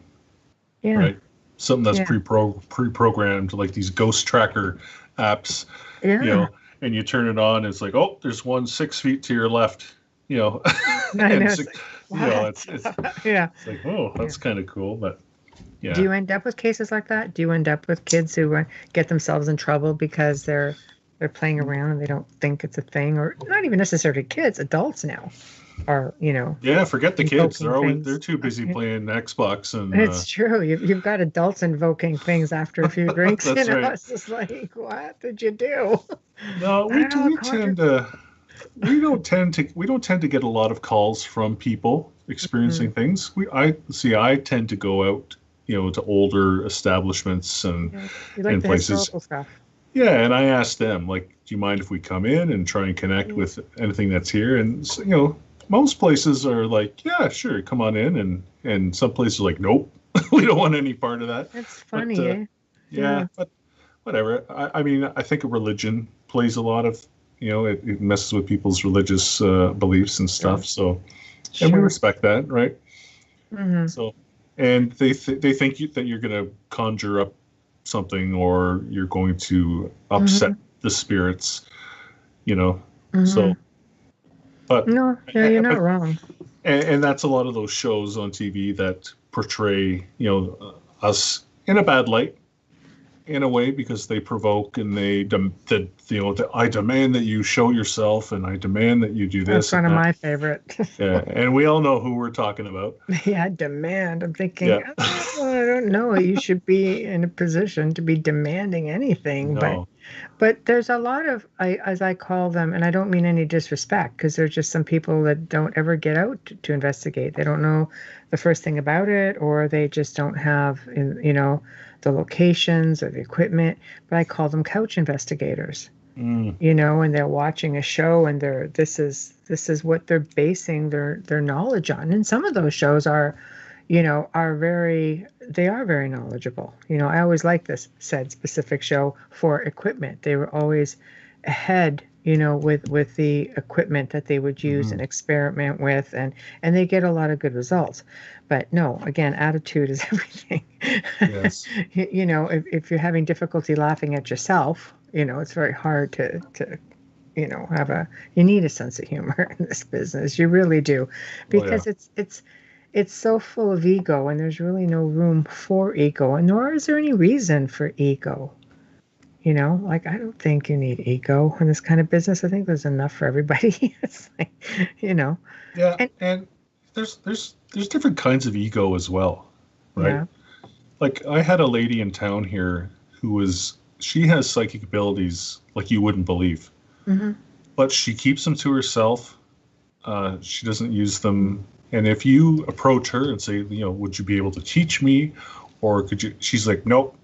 right? Something that's pre-programmed, like these ghost tracker apps, and you turn it on, and it's like, oh, there's one 6 feet to your left, It's like, oh, that's kind of cool, but. Yeah. Do you end up with cases like that? Do you end up with kids who get themselves in trouble because they're They're playing around and they don't think it's a thing, or not even necessarily kids, adults now are, Yeah, forget the kids. invoking They're things. too busy playing Xbox and It's true. You've got adults invoking things after a few drinks, that's right. It's just like, what did you do? No, I we don't do, know, we tend to we don't tend to get a lot of calls from people experiencing things. I tend to go out, to older establishments Yeah. You like and the places. historical stuff. Yeah, and I ask them, like, do you mind if we come in and try and connect with anything that's here? And most places are like, yeah, sure, come on in, and some places are like, nope, we don't want any part of that. That's But funny, eh? yeah, but whatever. I mean, I think religion plays a lot of, it messes with people's religious beliefs and stuff. So, and we Sure. respect that, right? Hmm. So, and they think that you're going to conjure up something or you're going to upset the spirits, Hmm. So, but No, yeah, you're not wrong. and that's a lot of those shows on TV that portray, us in a bad light, in a way, because they provoke and I demand that you show yourself and I demand that you do That's this and one of that. my favorite. Yeah, and we all know who we're talking about. Yeah, demand. I'm thinking, Yeah. I don't know. You should be in a position to be demanding anything, but No. there's a lot of, as I call them, and I don't mean any disrespect, because there's just some people that don't ever get out to investigate. They don't know the first thing about it, or they just don't have, the locations or the equipment. But I call them couch investigators. Mm. And they're watching a show, and this is what they're basing their knowledge on. And some of those shows are very knowledgeable. I always like this said specific show for equipment. They were always ahead, with the equipment that they would use and experiment with, and they get a lot of good results. But no, again, attitude is everything. Yes. If you're having difficulty laughing at yourself, it's very hard to you need a sense of humor in this business. You really do, Oh yeah. because it's so full of ego, and there's really no room for ego, and nor is there any reason for ego. Like, I don't think you need ego in this kind of business. I think there's enough for everybody. It's like, Yeah, and and there's different kinds of ego as well, right? yeah. Like, I had a lady in town here she has psychic abilities like you wouldn't believe, Hmm. but she keeps them to herself. She doesn't use them. And if you approach her and say, would you be able to teach me, or could you? She's like, nope,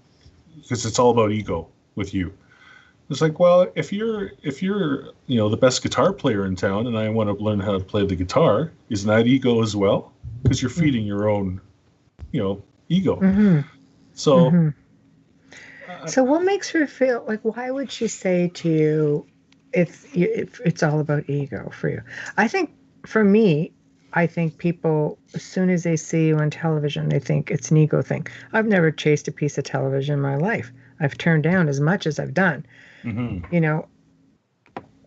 because it's all about ego with you. It's like, well, if you're the best guitar player in town, and I want to learn how to play the guitar, isn't that ego as well? Because you're feeding your own, ego. Hmm. So, Hmm. So what makes her feel like? Why would she say to you, it's all about ego for you? I think for me, I think people, as soon as they see you on television, they think it's an ego thing. I've never chased a piece of television in my life. I've turned down as much as I've done. mhm. You know,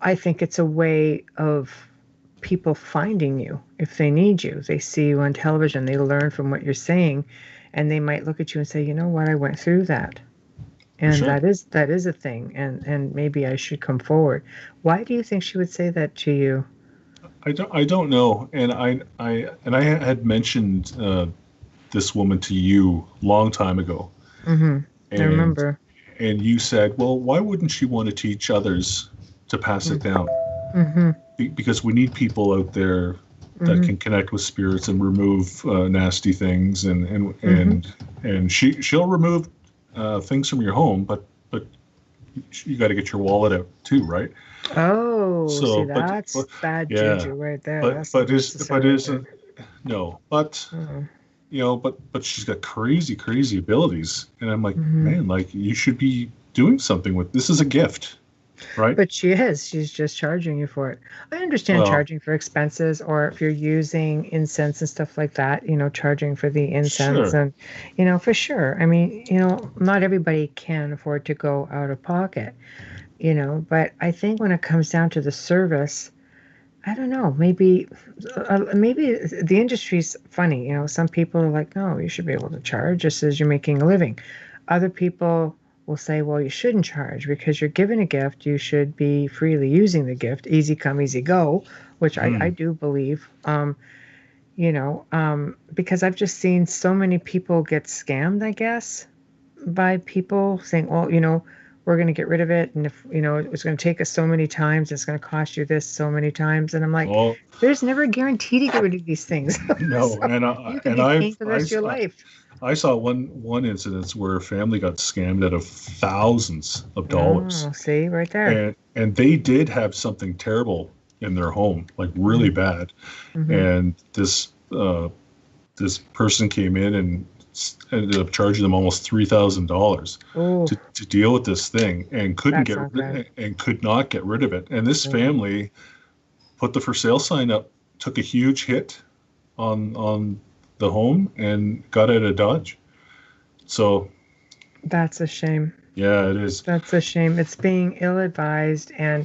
I think it's a way of people finding you if they need you. They see you on television, they learn from what you're saying, and they might look at you and say, you know what, I went through that. For And sure. that is a thing, and maybe I should come forward. Why do you think she would say that to you? I don't know, and I had mentioned this woman to you long time ago, Hmm. I and remember. and you said, well, why wouldn't she want to teach others to pass it down? Mm-hmm. Because we need people out there that Hmm. can connect with spirits and remove nasty things, and Hmm. and and she'll remove things from your home, but you got to get your wallet out too, right? Oh, see, So, that's bad yeah, juju right there. but That's but not is but necessarily good. isn't no, but Mm-hmm. but she's got crazy abilities, and I'm like, Hmm. man, like, you should be doing something with this. Is a gift, right? But she is. She's just charging you for it. I understand Well, charging for expenses, or if you're using incense and stuff like that, charging for the incense, sure. and, for sure. I mean, not everybody can afford to go out of pocket, but I think when it comes down to the service, I don't know, maybe the industry's funny. Some people are like, no, you should be able to charge just as you're making a living. Other people will say, well, you shouldn't charge because you're given a gift. You should be freely using the gift. Easy come, easy go, which I do believe. Because I've just seen so many people get scammed, I guess, by people saying, well, we're going to get rid of it. And if, it's going to take us so many times, it's going to cost you this so many times. And I'm like, Oh, there's never a guarantee to get rid of these things. no, So you could and be paying for the rest of your life. I saw one incident where a family got scammed out of thousands of dollars. Oh, see, right there. And they did have something terrible in their home, like really bad. Mm-hmm. And this person came in and ended up charging them almost $3,000 to deal with this thing, and could not get rid of it. And this family put the for sale sign up, took a huge hit on the home, and got out of Dodge. So that's a shame. Yeah, it is. That's a shame. It's being ill-advised, and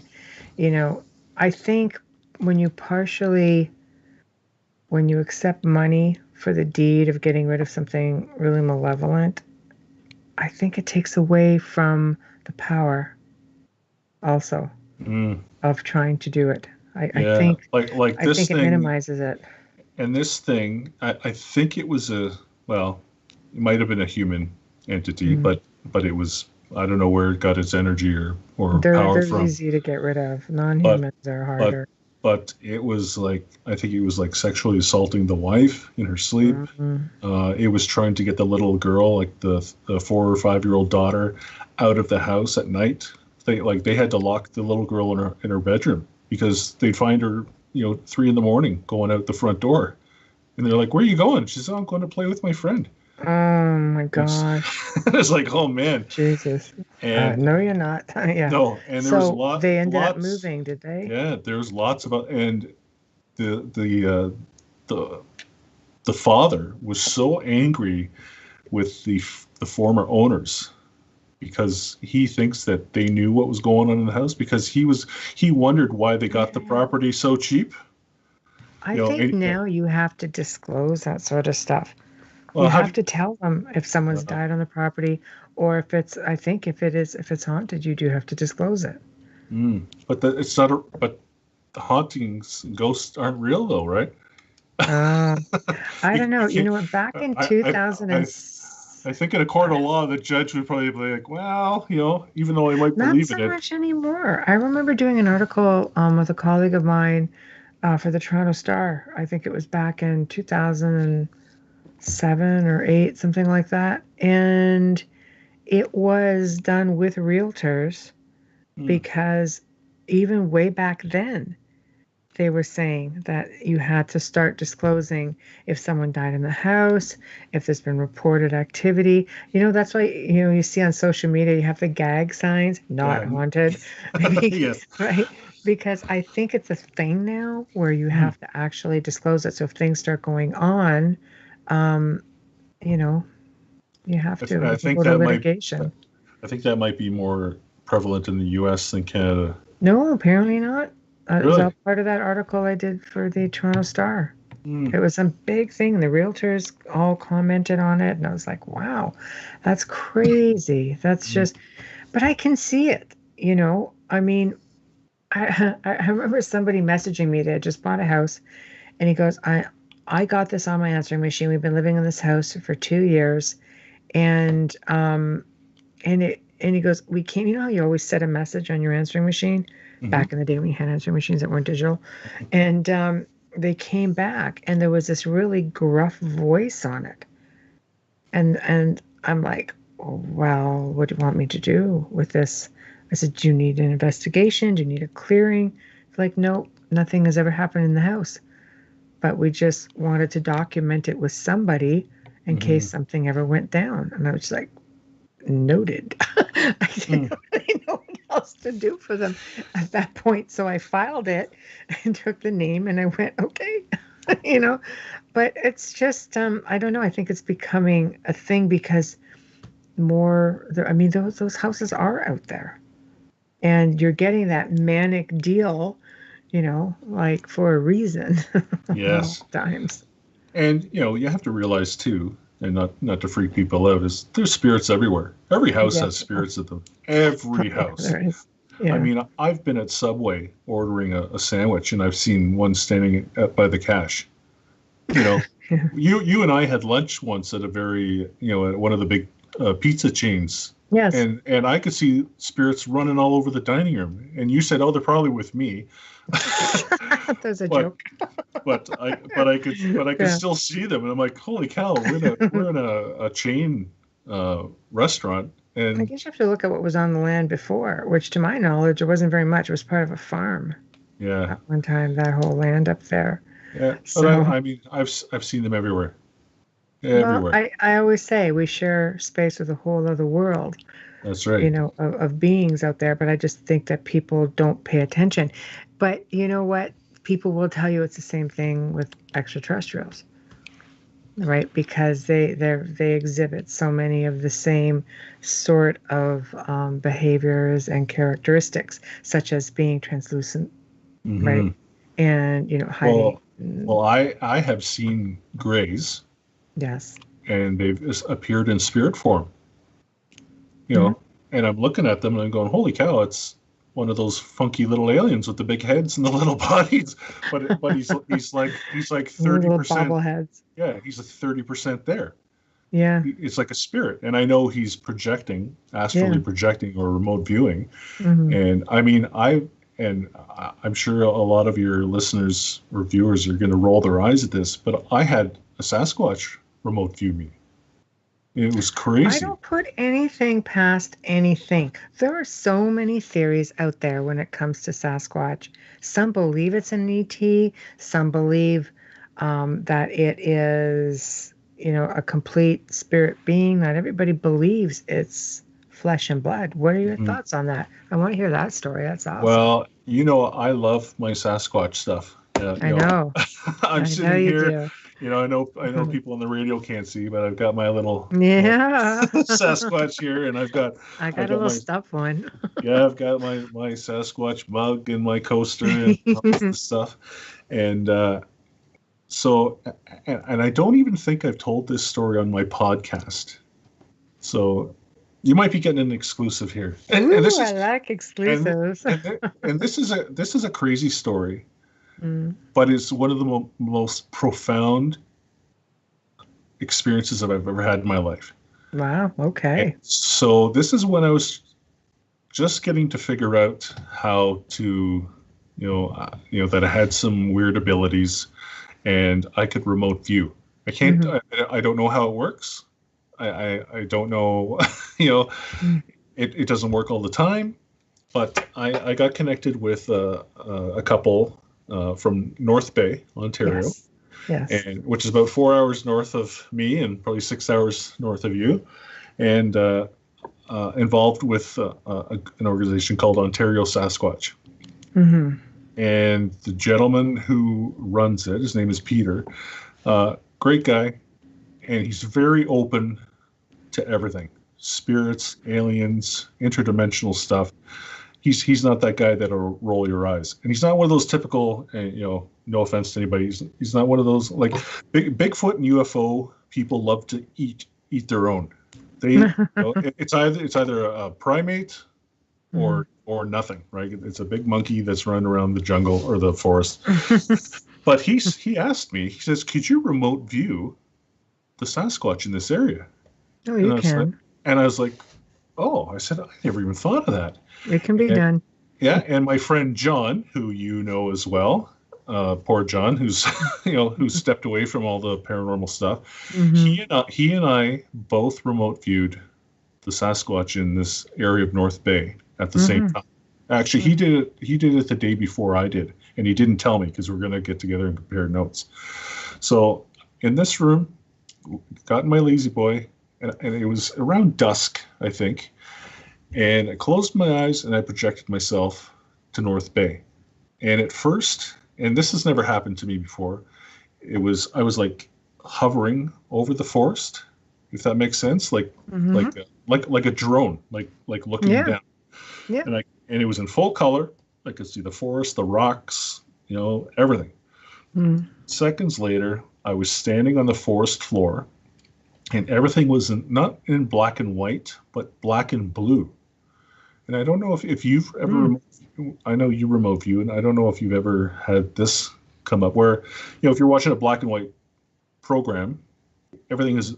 I think when you accept money for the deed of getting rid of something really malevolent, I think it takes away from the power also of trying to do it. I think it minimizes it. And this thing, I think it was it might have been a human entity, but it was, I don't know where it got its energy or power from. They're easy to get rid of. Non-humans are harder. But it was I think it was sexually assaulting the wife in her sleep. Mm-hmm. It was trying to get the little girl, the 4 or 5-year-old daughter, out of the house at night. They had to lock the little girl in her bedroom because they'd find her, 3 a.m. going out the front door. And they're like, "Where are you going?" She said, "I'm going to play with my friend." Oh my gosh. It's like, oh man. Jesus. And no, you're not. Yeah. No, and there was a lot. They ended up moving, did they? Yeah, there's lots about, and the father was so angry with the former owners because he thinks that they knew what was going on in the house, because he wondered why they got the property so cheap. I think now you have to disclose that sort of stuff. Well, you have to tell them if someone's died on the property, or if it's haunted, you do have to disclose it. But it's not. But the hauntings, ghosts aren't real, though, right? I don't know. You know what? Back in 2000, I think in a court of law, the judge would probably be like, "Well, even though I might believe in it." Not so much anymore. I remember doing an article with a colleague of mine for the Toronto Star. I think it was back in 2007 or 8, something like that. And it was done with realtors because even way back then, they were saying that you had to start disclosing if someone died in the house, if there's been reported activity. That's why, you see on social media, you have the gag signs, not haunted. Yes. Right? Because I think it's a thing now where you have to actually disclose it. So if things start going on, you have to. I think that litigation. I think that might be more prevalent in the U.S. than Canada. No, apparently not. Really? It was all part of that article I did for the Toronto Star. It was a big thing. The realtors all commented on it, and I was like, "Wow, that's crazy. That's just." But I can see it. I mean, I remember somebody messaging me that had just bought a house, and he goes, I got this on my answering machine. We've been living in this house for 2 years, and he goes, we came. You know how you always set a message on your answering machine back in the day when you had answering machines that weren't digital, and they came back, and there was this really gruff voice on it, and I'm like, well, what do you want me to do with this? I said, do you need an investigation? Do you need a clearing? It's like, no, nothing has ever happened in the house. But we just wanted to document it with somebody in case something ever went down. And I was like, noted. I didn't really know what else to do for them at that point. So I filed it and took the name, and I went, okay, But it's just, I don't know. I think it's becoming a thing because those houses are out there. And you're getting that manic deal, for a reason. Yes. Times. And, you have to realize, too, and not to freak people out, is there's spirits everywhere. Every house has spirits at them. Every house. There is. Yeah. I mean, I've been at Subway ordering a sandwich, and I've seen one standing by the cash. You know, Yeah. you and I had lunch once at a very, at one of the big pizza chains. Yes. And I could see spirits running all over the dining room. And you said, "Oh, they're probably with me." There's a joke. But I could still see them, and I'm like, "Holy cow, we're in a chain restaurant." And I guess you have to look at what was on the land before, which to my knowledge, it wasn't very much. It was part of a farm. Yeah. At one time, that whole land up there. Yeah. So, But I mean, I've seen them everywhere. Everywhere. well, I always say we share space with a whole other world, That's right. of beings out there, but I just think that people don't pay attention. But you know what? People will tell you it's the same thing with extraterrestrials, right? Because they exhibit so many of the same sort of behaviors and characteristics, such as being translucent, Mm-hmm. right? And hiding. Well, I have seen grays, Yes. and they've appeared in spirit form. And I'm looking at them and I'm going, "Holy cow, it's one of those funky little aliens with the big heads and the little bodies." But he's like 30%. Little bobbleheads. Yeah, he's like 30% there. Yeah. It's like a spirit, and I know he's projecting, astrally projecting, or remote viewing. Mm-hmm. And I mean, I'm sure a lot of your listeners or viewers are going to roll their eyes at this, but I had a Sasquatch remote view me. It was crazy. I don't put anything past anything. There are so many theories out there when it comes to Sasquatch. Some believe it's an ET. Some believe that it is, a complete spirit being. Not everybody believes it's flesh and blood. What are your thoughts on that? I want to hear that story. That's awesome. Well, I love my Sasquatch stuff. I know. I'm sitting know you here. do. I know people on the radio can't see, but I've got my little Sasquatch here, and I've got I got a little stuffed one. Yeah, I've got my Sasquatch mug and my coaster and all this stuff, and so I don't even think I've told this story on my podcast, so you might be getting an exclusive here. And Ooh, this I like exclusives. And this is a crazy story. But it's one of the most profound experiences that I've ever had in my life. Wow. Okay. And so this is when I was just getting to figure out how to, that I had some weird abilities, and I could remote view. I can't. I don't know how it works. I don't know. It doesn't work all the time. But I got connected with a couple. From North Bay, Ontario, yes. and which is about 4 hours north of me and probably 6 hours north of you, and involved with an organization called Ontario Sasquatch. Mm-hmm. And the gentleman who runs it, his name is Peter, great guy, and he's very open to everything: spirits, aliens, interdimensional stuff. He's not that guy that'll roll your eyes, and he's not one of those typical. No offense to anybody, he's not one of those like Bigfoot and UFO people love to eat their own. It's either a primate or nothing, right? It's a big monkey that's running around the jungle or the forest. But he asked me. He says, "Could you remote view the Sasquatch in this area?" Oh, you can. And I was like, "Oh," I said, "I never even thought of that." It can be done. Yeah, and my friend John, who you know as well, poor John, who's who's stepped away from all the paranormal stuff. Mm-hmm. He and I both remote viewed the Sasquatch in this area of North Bay at the same time. Actually, he did it the day before I did, and he didn't tell me because we're going to get together and compare notes. So in this room, got in my lazy boy, and it was around dusk, I think. And I closed my eyes and I projected myself to North Bay. And at first, and this has never happened to me before, I was like hovering over the forest, if that makes sense, like a drone, like looking down. Yeah. And it was in full color. I could see the forest, the rocks, everything. Seconds later, I was standing on the forest floor, and everything was not in black and white, but black and blue. And I don't know if you've ever, I know you remote view, and I don't know if you've ever had this come up where, if you're watching a black and white program, everything is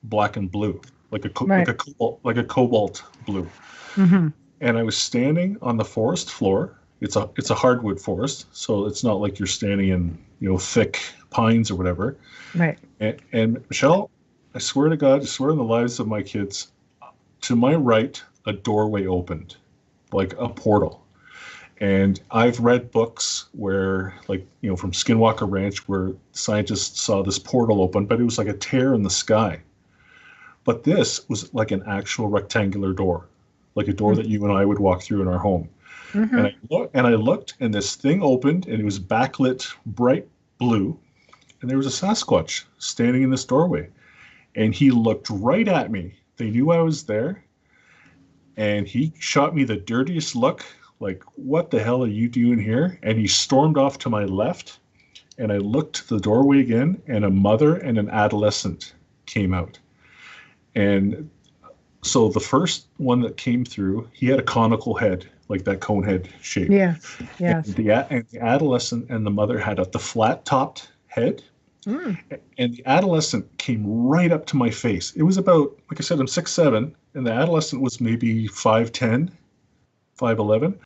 black and blue, like a cobalt blue. Mm-hmm. And I was standing on the forest floor. It's a hardwood forest, so it's not like you're standing in thick pines or whatever. Right. And Michelle, I swear to God, I swear on the lives of my kids, to my right, a doorway opened, like a portal. And I've read books where, like, from Skinwalker Ranch, where scientists saw this portal open, but it was like a tear in the sky. But this was like an actual rectangular door, like a door that you and I would walk through in our home. Mm-hmm. And I looked, and this thing opened, and it was backlit bright blue, and there was a Sasquatch standing in this doorway. And he looked right at me. They knew I was there, and he shot me the dirtiest look, like, what the hell are you doing here? And he stormed off to my left, and I looked to the doorway again, and a mother and an adolescent came out. And so the first one that came through, he had a conical head, like that cone head shape. Yeah, yeah. And the adolescent and the mother had the flat-topped head. And the adolescent came right up to my face. It was about, like I said, I'm 6'7", and the adolescent was maybe 5'10", 5'11",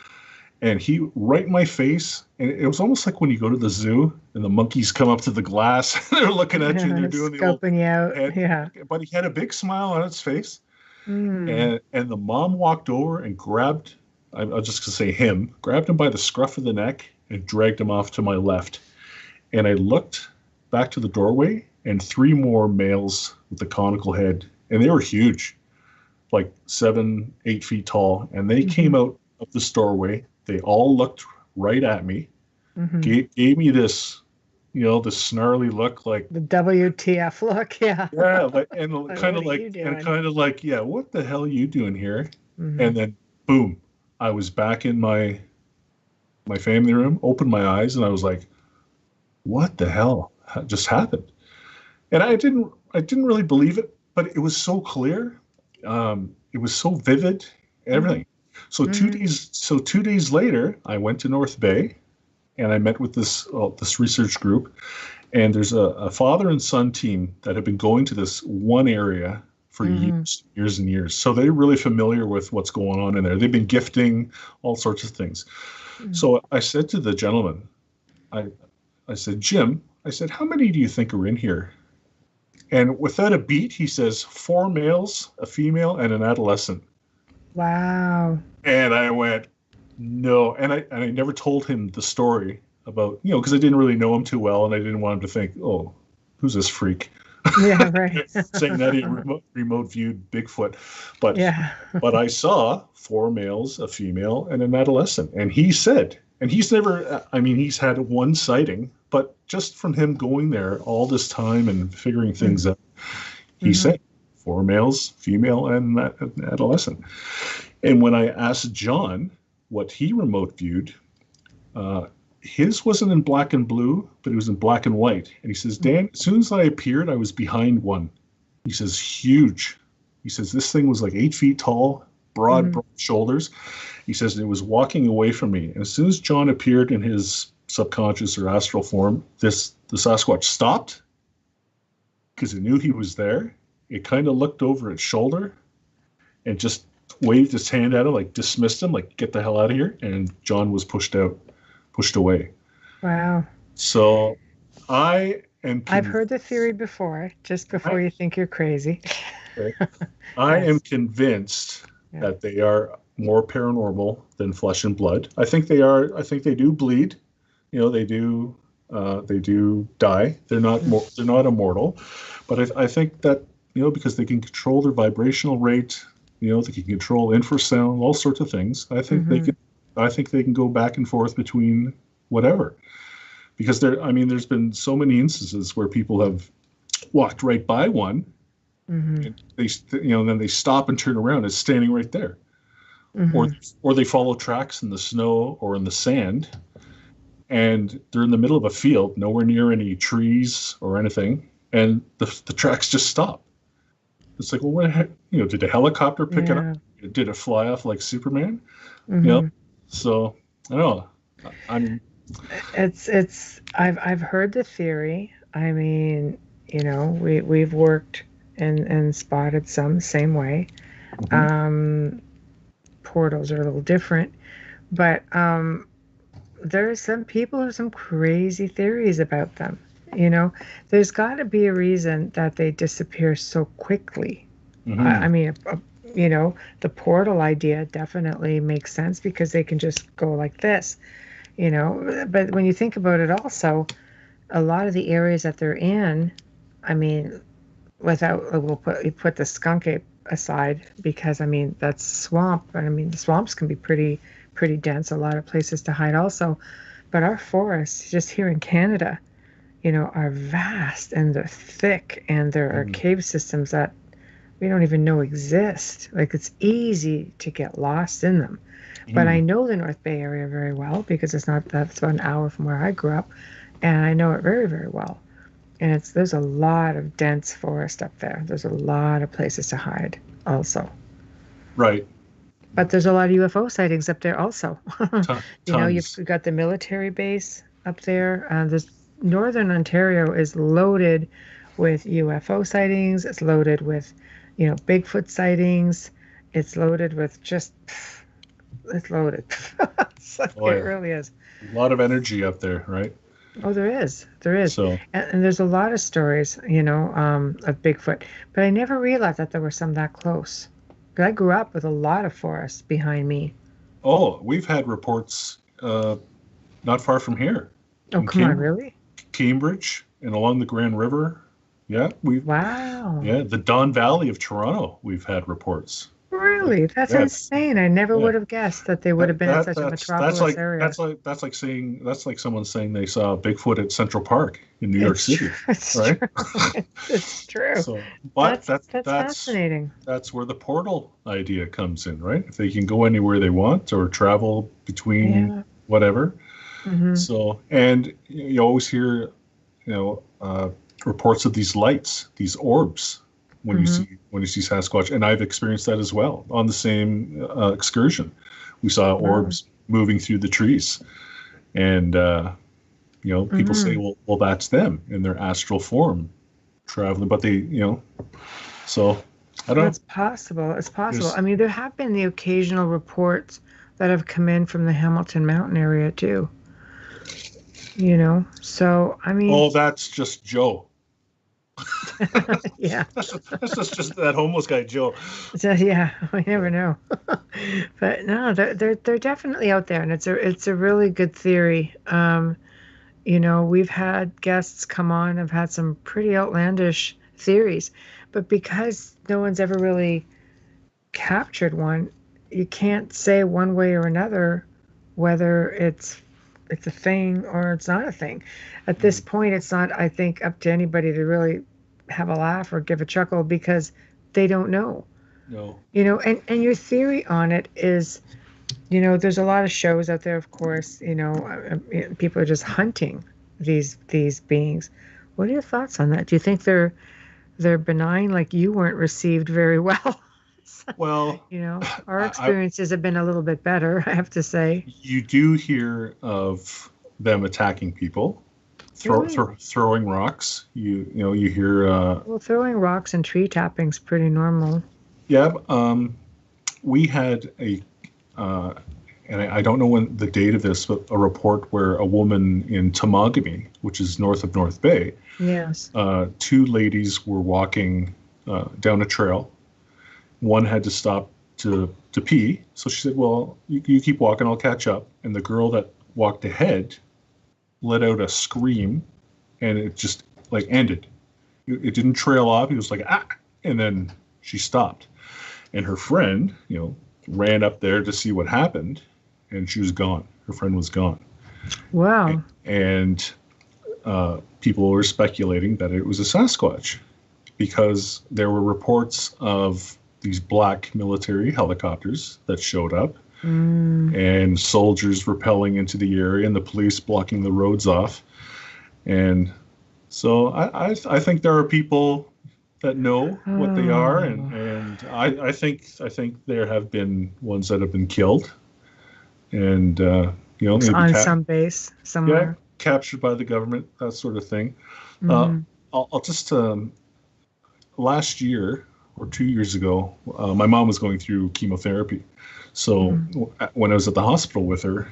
and he right in my face. And it was almost like when you go to the zoo and the monkeys come up to the glass and they're looking at you and they're doing the old scoping you out. head. Yeah. But he had a big smile on his face. And the mom walked over and grabbed, I'll just say him, grabbed him by the scruff of the neck and dragged him off to my left. And I looked back to the doorway, and 3 more males with the conical head, and they were huge, like 7-8 feet tall, and they came out of the doorway. They all looked right at me, gave me this, this snarly look, like the WTF look. Yeah. Yeah, and kind of like, yeah, what the hell are you doing here? And then boom, I was back in my family room, opened my eyes, and I was like, what the hell just happened? And I didn't really believe it, but it was so clear. It was so vivid, everything. So 2 days later, I went to North Bay, and I met with this research group. And there's a father and son team that have been going to this one area for years and years. So they're really familiar with what's going on in there. They've been gifting all sorts of things. So I said to the gentleman, I said, Jim, I said, how many do you think are in here? And without a beat, he says, 4 males, a female, and an adolescent. Wow. And I went, no. And I never told him the story about, because I didn't really know him too well, and I didn't want him to think, oh, who's this freak? Yeah, right. Saying that he remote viewed Bigfoot. But I saw 4 males, a female, and an adolescent. And he said, and he's never, he's had one sighting, but just from him going there all this time and figuring things out, he said 4 males, female, and adolescent. And when I asked John what he remote viewed, his wasn't in black and blue, but it was in black and white. And he says, Dan, as soon as I appeared, I was behind one. He says, huge. He says, this thing was like 8 feet tall, broad shoulders. He says, it was walking away from me. And as soon as John appeared in his subconscious or astral form, the Sasquatch stopped because it knew he was there. It kind of looked over its shoulder and just waved its hand at him, like dismissed him, like, get the hell out of here. And John was pushed away. Wow. So I've heard the theory before, just before you think you're crazy. Okay. I am convinced that they are more paranormal than flesh and blood. I think they are. I think they do bleed. They do die. They're not immortal. But I think that, because they can control their vibrational rate, they can control infrasound, all sorts of things. I think they can go back and forth between whatever. Because there's been so many instances where people have walked right by one, and then they stop and turn around. It's standing right there. Or they follow tracks in the snow or in the sand, and they're in the middle of a field, nowhere near any trees or anything, and the tracks just stop. It's like, well, what the heck? Did a helicopter pick it up? Yeah. Did it fly off like Superman? Hmm. So I don't know. I'm I've heard the theory. I mean, we've worked and spotted some the same way. mhm. Um, Portals are a little different, but there are some people who have some crazy theories about them. You know, there's got to be a reason that they disappear so quickly. I Mhm. mean, the portal idea definitely makes sense because they can just go like this, But when you think about it, also, a lot of the areas that they're in, I mean, you put the skunk ape aside because I mean that's swamp, and I mean the swamps can be pretty dense. A lot of places to hide also, but our forests just here in Canada, are vast and they're thick, and there are Mhm. cave systems that we don't even know exist. Like it's easy to get lost in them. But I Mhm. know the North Bay area very well because that's about an hour from where I grew up, and I know it very, very well. And there's a lot of dense forest up there. There's a lot of places to hide also. Right. But there's a lot of UFO sightings up there also. You've Tons. got the military base up there. There's Northern Ontario is loaded with UFO sightings. It's loaded with, Bigfoot sightings. It's loaded with it's loaded. Oh It yeah. really is. A lot of energy up there, right? Oh, there is. There is. So, And there's a lot of stories, of Bigfoot. But I never realized that there were some that close. 'Cause I grew up with a lot of forests behind me. we've had reports not far from here Oh, in come on, Cambridge, really? Cambridge, and along the Grand River. Yeah, Wow. the Don Valley of Toronto. We've had reports. Like, Really? That's yeah, insane. I never yeah. would have guessed that they would have been in such a That's metropolis like area. that's like someone saying they saw Bigfoot at Central Park in New York It's true. City, It's right? true. It's true. So, but That's fascinating. that's where the portal idea comes in, right? If they can go anywhere they want or travel between Yeah. whatever. Hmm. So, and you always hear, reports of these lights, these orbs, Hmm. when you see Sasquatch, and I've experienced that as well on the same excursion. We saw Wow. orbs moving through the trees, and people say, Hmm. well, that's them in their astral form traveling, but they, so I Well, don't it's know. possible. It's possible. There's I mean, there have been the occasional reports that have come in from the Hamilton Mountain area too, So, I mean, oh, that's just Joe. yeah. That's just that homeless guy Joe. So, yeah, we Yeah. never know. But no, they're definitely out there, and it's a really good theory. We've had guests come on, have had some pretty outlandish theories, but because no one's ever really captured one, you can't say one way or another whether it's a thing or it's not a thing. At this Mm, point, it's not, I think, up to anybody to really have a laugh or give a chuckle because they don't know. no. And your theory on it is, there's a lot of shows out there, of course, people are just hunting these beings. What are your thoughts on that? Do you think they're benign, like you weren't received very well? Well, Our I experiences have been a little bit better, I have to say. you do hear of them attacking people, Really? throwing rocks. You hear Well, throwing rocks and tree tapping's pretty normal. yeah. We had uh, and I don't know when the date of this, but a report where a woman in Temagami, which is north of North Bay, Yes. two ladies were walking down a trail. One had to stop to pee, so she said, "Well, you keep walking, I'll catch up." And the girl that walked ahead let out a scream, and it just like ended. It didn't trail off. He was like ah, and then she stopped. And her friend, ran up there to see what happened, and she was gone. Her friend was gone, Wow. and people were speculating that it was a Sasquatch because there were reports of these black military helicopters that showed up Mm, and soldiers rappelling into the area and the police blocking the roads off. And so I think there are people that know what they are, Oh. and I think there have been ones that have been killed, and It's maybe on some base somewhere. captured by the government, that sort of thing. Uh, Hmm. I'll just last year or 2 years ago, my mom was going through chemotherapy. So when I was at the hospital with her,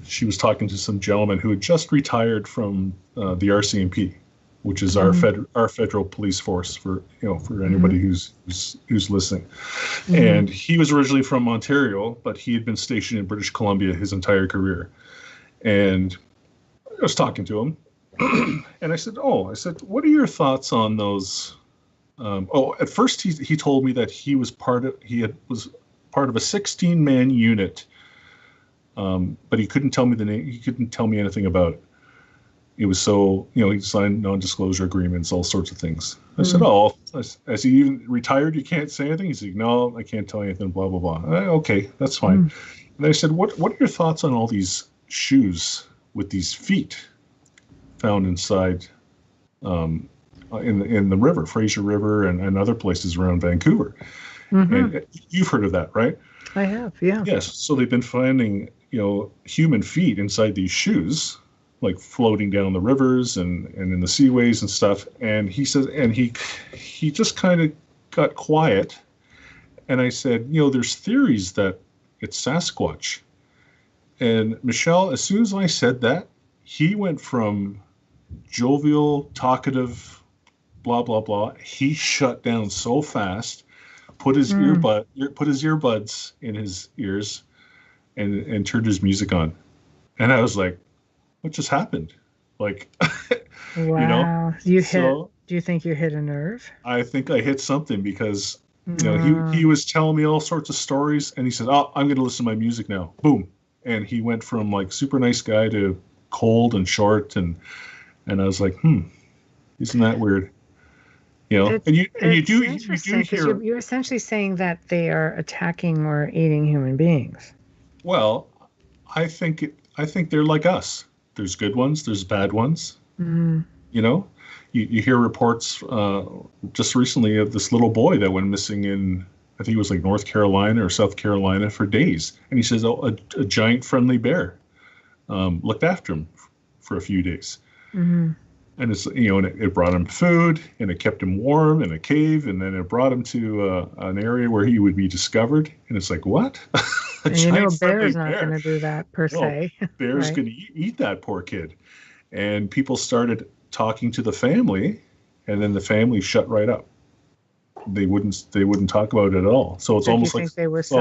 she was talking to some gentleman who had just retired from the RCMP, which is our federal police force for anybody who's listening. And he was originally from Ontario, but he had been stationed in British Columbia his entire career. And I was talking to him, and I said, what are your thoughts on those? At first he told me that he was part of a 16-man unit, but he couldn't tell me the name. He couldn't tell me anything about it. It was so, he signed non-disclosure agreements, all sorts of things. I said, has he even retired? You can't say anything? He's like, no, I can't tell you anything, blah, blah, blah. Okay, that's fine. And I said, what are your thoughts on all these shoes with these feet found inside in the river, Fraser River, and other places around Vancouver? And you've heard of that, right? I have, yeah. Yes. So they've been finding, human feet inside these shoes, like floating down the rivers and in the seaways and stuff. And he says, and he just kind of got quiet. And I said, there's theories that it's Sasquatch. And Michelle, as soon as I said that, he went from jovial, talkative, blah, blah, blah. He shut down so fast, put his earbuds in his ears and turned his music on. And I was like, what just happened? Like, wow. Do you think you hit a nerve? I think I hit something because, he was telling me all sorts of stories, and he said, I'm going to listen to my music now. Boom. And he went from like super nice guy to cold and short. And I was like, isn't that weird? And you do hear. You're essentially saying that they are attacking or eating human beings. Well, I think they're like us. There's good ones. There's bad ones. You hear reports just recently of this little boy that went missing in, I think it was like North Carolina or South Carolina for days. And he says, a giant friendly bear looked after him for a few days. And it's, and it brought him food, and it kept him warm in a cave, and then it brought him to an area where he would be discovered. And it's like, what? And bear's not going to do that per se. Bear's going to eat that poor kid. And people started talking to the family, and then the family shut right up. They wouldn't talk about it at all. So it's almost like it's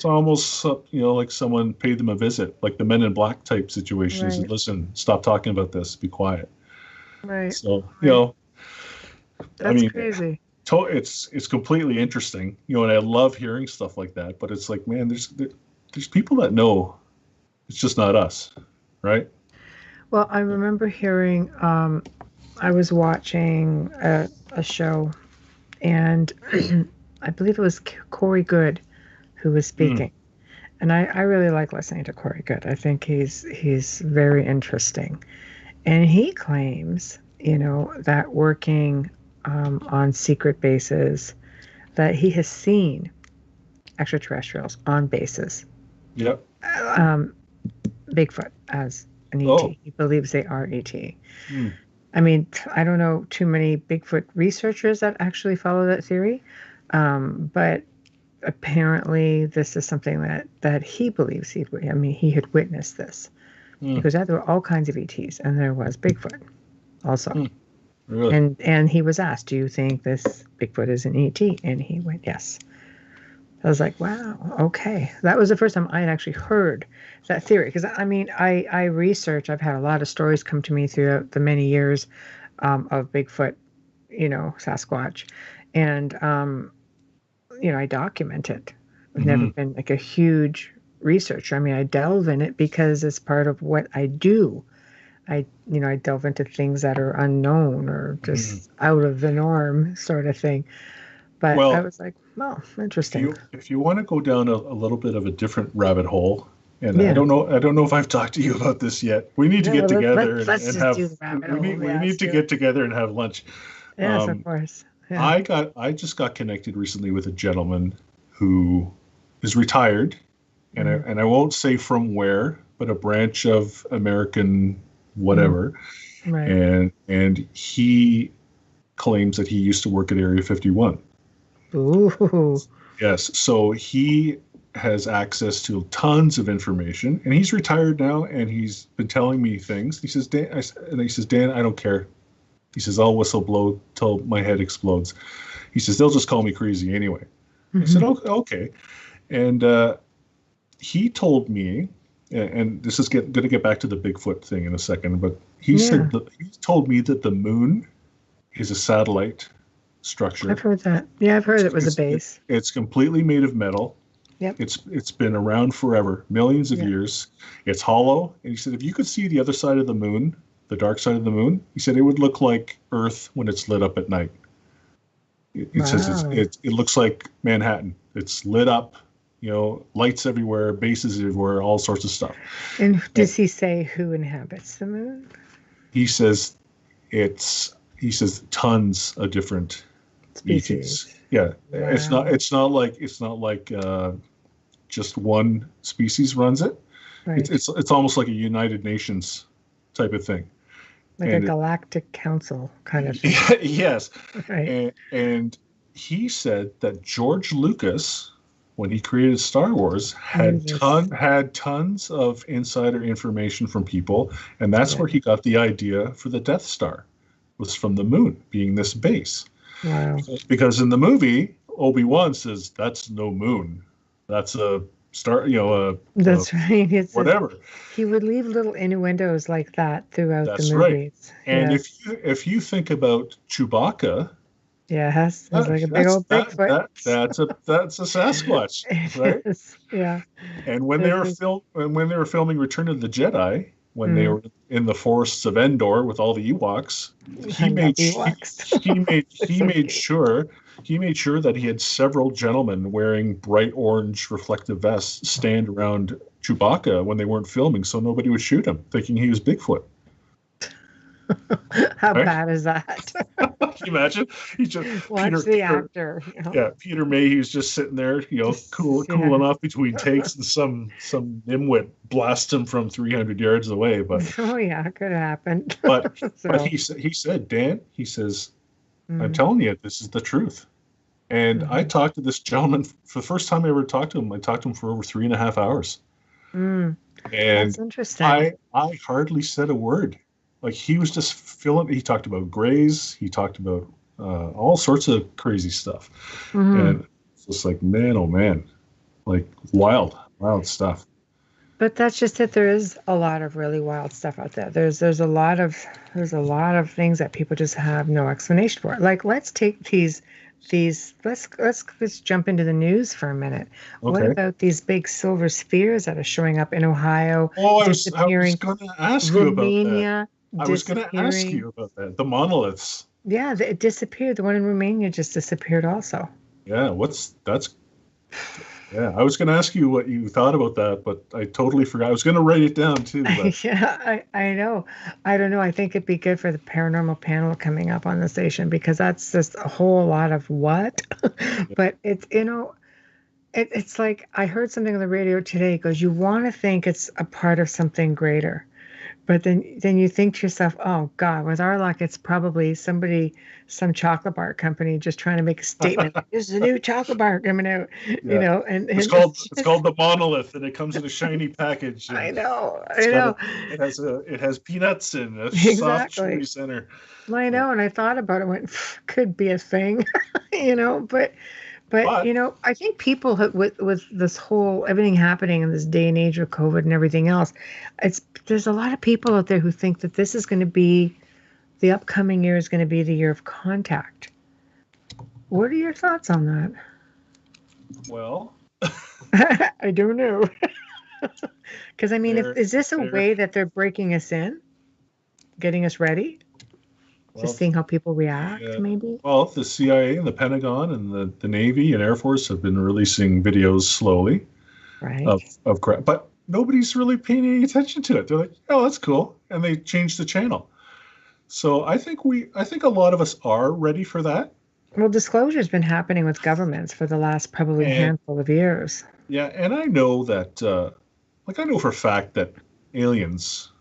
almost like someone paid them a visit, like the Men in Black type situation. Right. Said, listen, stop talking about this. Be quiet. Right. So that's crazy. It's completely interesting, and I love hearing stuff like that. But it's like, man, there's people that know. It's just not us, right? Well, I remember hearing. I was watching a show, and I believe it was Corey Good who was speaking, and I really like listening to Corey Good. I think he's very interesting, and he claims, that working on secret bases, that he has seen extraterrestrials on bases. Yep. Bigfoot as an ET. He believes they are ET. I mean, I don't know too many Bigfoot researchers that actually follow that theory, but apparently this is something that he believes he had witnessed this, because there were all kinds of ETs, and there was Bigfoot also. Really? And he was asked, do you think this Bigfoot is an ET? And he went, yes. I was like, wow, okay. That was the first time I had actually heard that theory. Because, I research. I've had a lot of stories come to me throughout the many years of Bigfoot, Sasquatch. And, I document it. I've never been like a huge researcher. I delve in it because it's part of what I do. I delve into things that are unknown or just out of the norm sort of thing. But I was like, well, interesting. If you want to go down a little bit of a different rabbit hole, and I don't know if I've talked to you about this yet. We need to get together and have. We need to get together and have lunch. Yes, of course. Yeah. I just got connected recently with a gentleman who is retired, and I won't say from where, but a branch of American whatever, Right. and he claims that he used to work at Area 51. Ooh. Yes, so he has access to tons of information, and he's retired now, and he's been telling me things. He says, Dan, I don't care. He says, I'll whistle blow till my head explodes. He says, they'll just call me crazy anyway. I said, okay. And he told me, and this is going to get back to the Bigfoot thing in a second, but he told me that the moon is a satellite structure. I've heard that. Yeah, I've heard it was a base. It's completely made of metal. Yep. It's been around forever, millions of years. It's hollow. And he said, if you could see the other side of the moon, the dark side of the moon, he said it would look like Earth when it's lit up at night. It says it looks like Manhattan. It's lit up, lights everywhere, bases everywhere, all sorts of stuff. And does he say who inhabits the moon? He says tons of different species. ETs. Yeah, wow. It's not like just one species runs it. Right. It's almost like a United Nations type of thing. Like a galactic council kind of thing. Yes. Right. And he said that George Lucas, when he created Star Wars, had tons of insider information from people, and that's where he got the idea for the Death Star, was from the moon being this base. Wow. Because in the movie, Obi-Wan says, that's no moon. That's a star, that's right. It's whatever. He would leave little innuendos like that throughout the movies. Right. And if you think about Chewbacca, yes, it's like a big old Bigfoot. That's a Sasquatch, right? Yeah. And when they were filming Return of the Jedi, when they were in the forests of Endor with all the Ewoks, he made sure that he had several gentlemen wearing bright orange reflective vests stand around Chewbacca when they weren't filming, so nobody would shoot him, thinking he was Bigfoot. How bad is that? Can you imagine? He just watch the actor. Yeah, Peter Mayhew's just sitting there, cooling off between takes, and some nimwit blasts him from 300 yards away. But it could happen. But he said, Dan, he says, I'm telling you, this is the truth. And I talked to this gentleman for the first time I ever talked to him. I talked to him for over 3.5 hours. And that's interesting. I hardly said a word. Like, he was just he talked about grays. He talked about all sorts of crazy stuff. And it's just like, man, oh man, like wild stuff. But that's just it. There is a lot of really wild stuff out there. There's a lot of things that people just have no explanation for. Like, let's take these let's jump into the news for a minute. Okay. What about these big silver spheres that are showing up in Ohio? I was going to ask you about that. I was going to ask you about that. The monoliths. Yeah, it disappeared. The one in Romania just disappeared also. Yeah, I was going to ask you what you thought about that, but I totally forgot. I was going to write it down too. But... Yeah, I know. I don't know. I think it'd be good for the paranormal panel coming up on the station, because that's just a whole lot of what. But it's, it's like, I heard something on the radio today. It goes, you want to think it's a part of something greater. But then you think to yourself, oh God, with our luck, it's probably some chocolate bar company just trying to make a statement. This is a new chocolate bar coming out, and it's called the Monolith, and it comes in a shiny package. I know. It has peanuts and a soft chewy center. I know, and I thought about it, went, could be a thing, But I think people with this whole everything happening in this day and age of COVID and everything else, there's a lot of people out there who think that this is going to be, the upcoming year is going to be the year of contact. What are your thoughts on that? Well, I don't know. Because is this a way that they're breaking us in, getting us ready? Just seeing how people react, maybe? Well, the CIA and the Pentagon and the Navy and Air Force have been releasing videos slowly of crap. But nobody's really paying any attention to it. They're like, oh, that's cool. And they changed the channel. So I think a lot of us are ready for that. Well, disclosure's been happening with governments for the last probably And handful of years. yeah, and I know that, I know for a fact that aliens,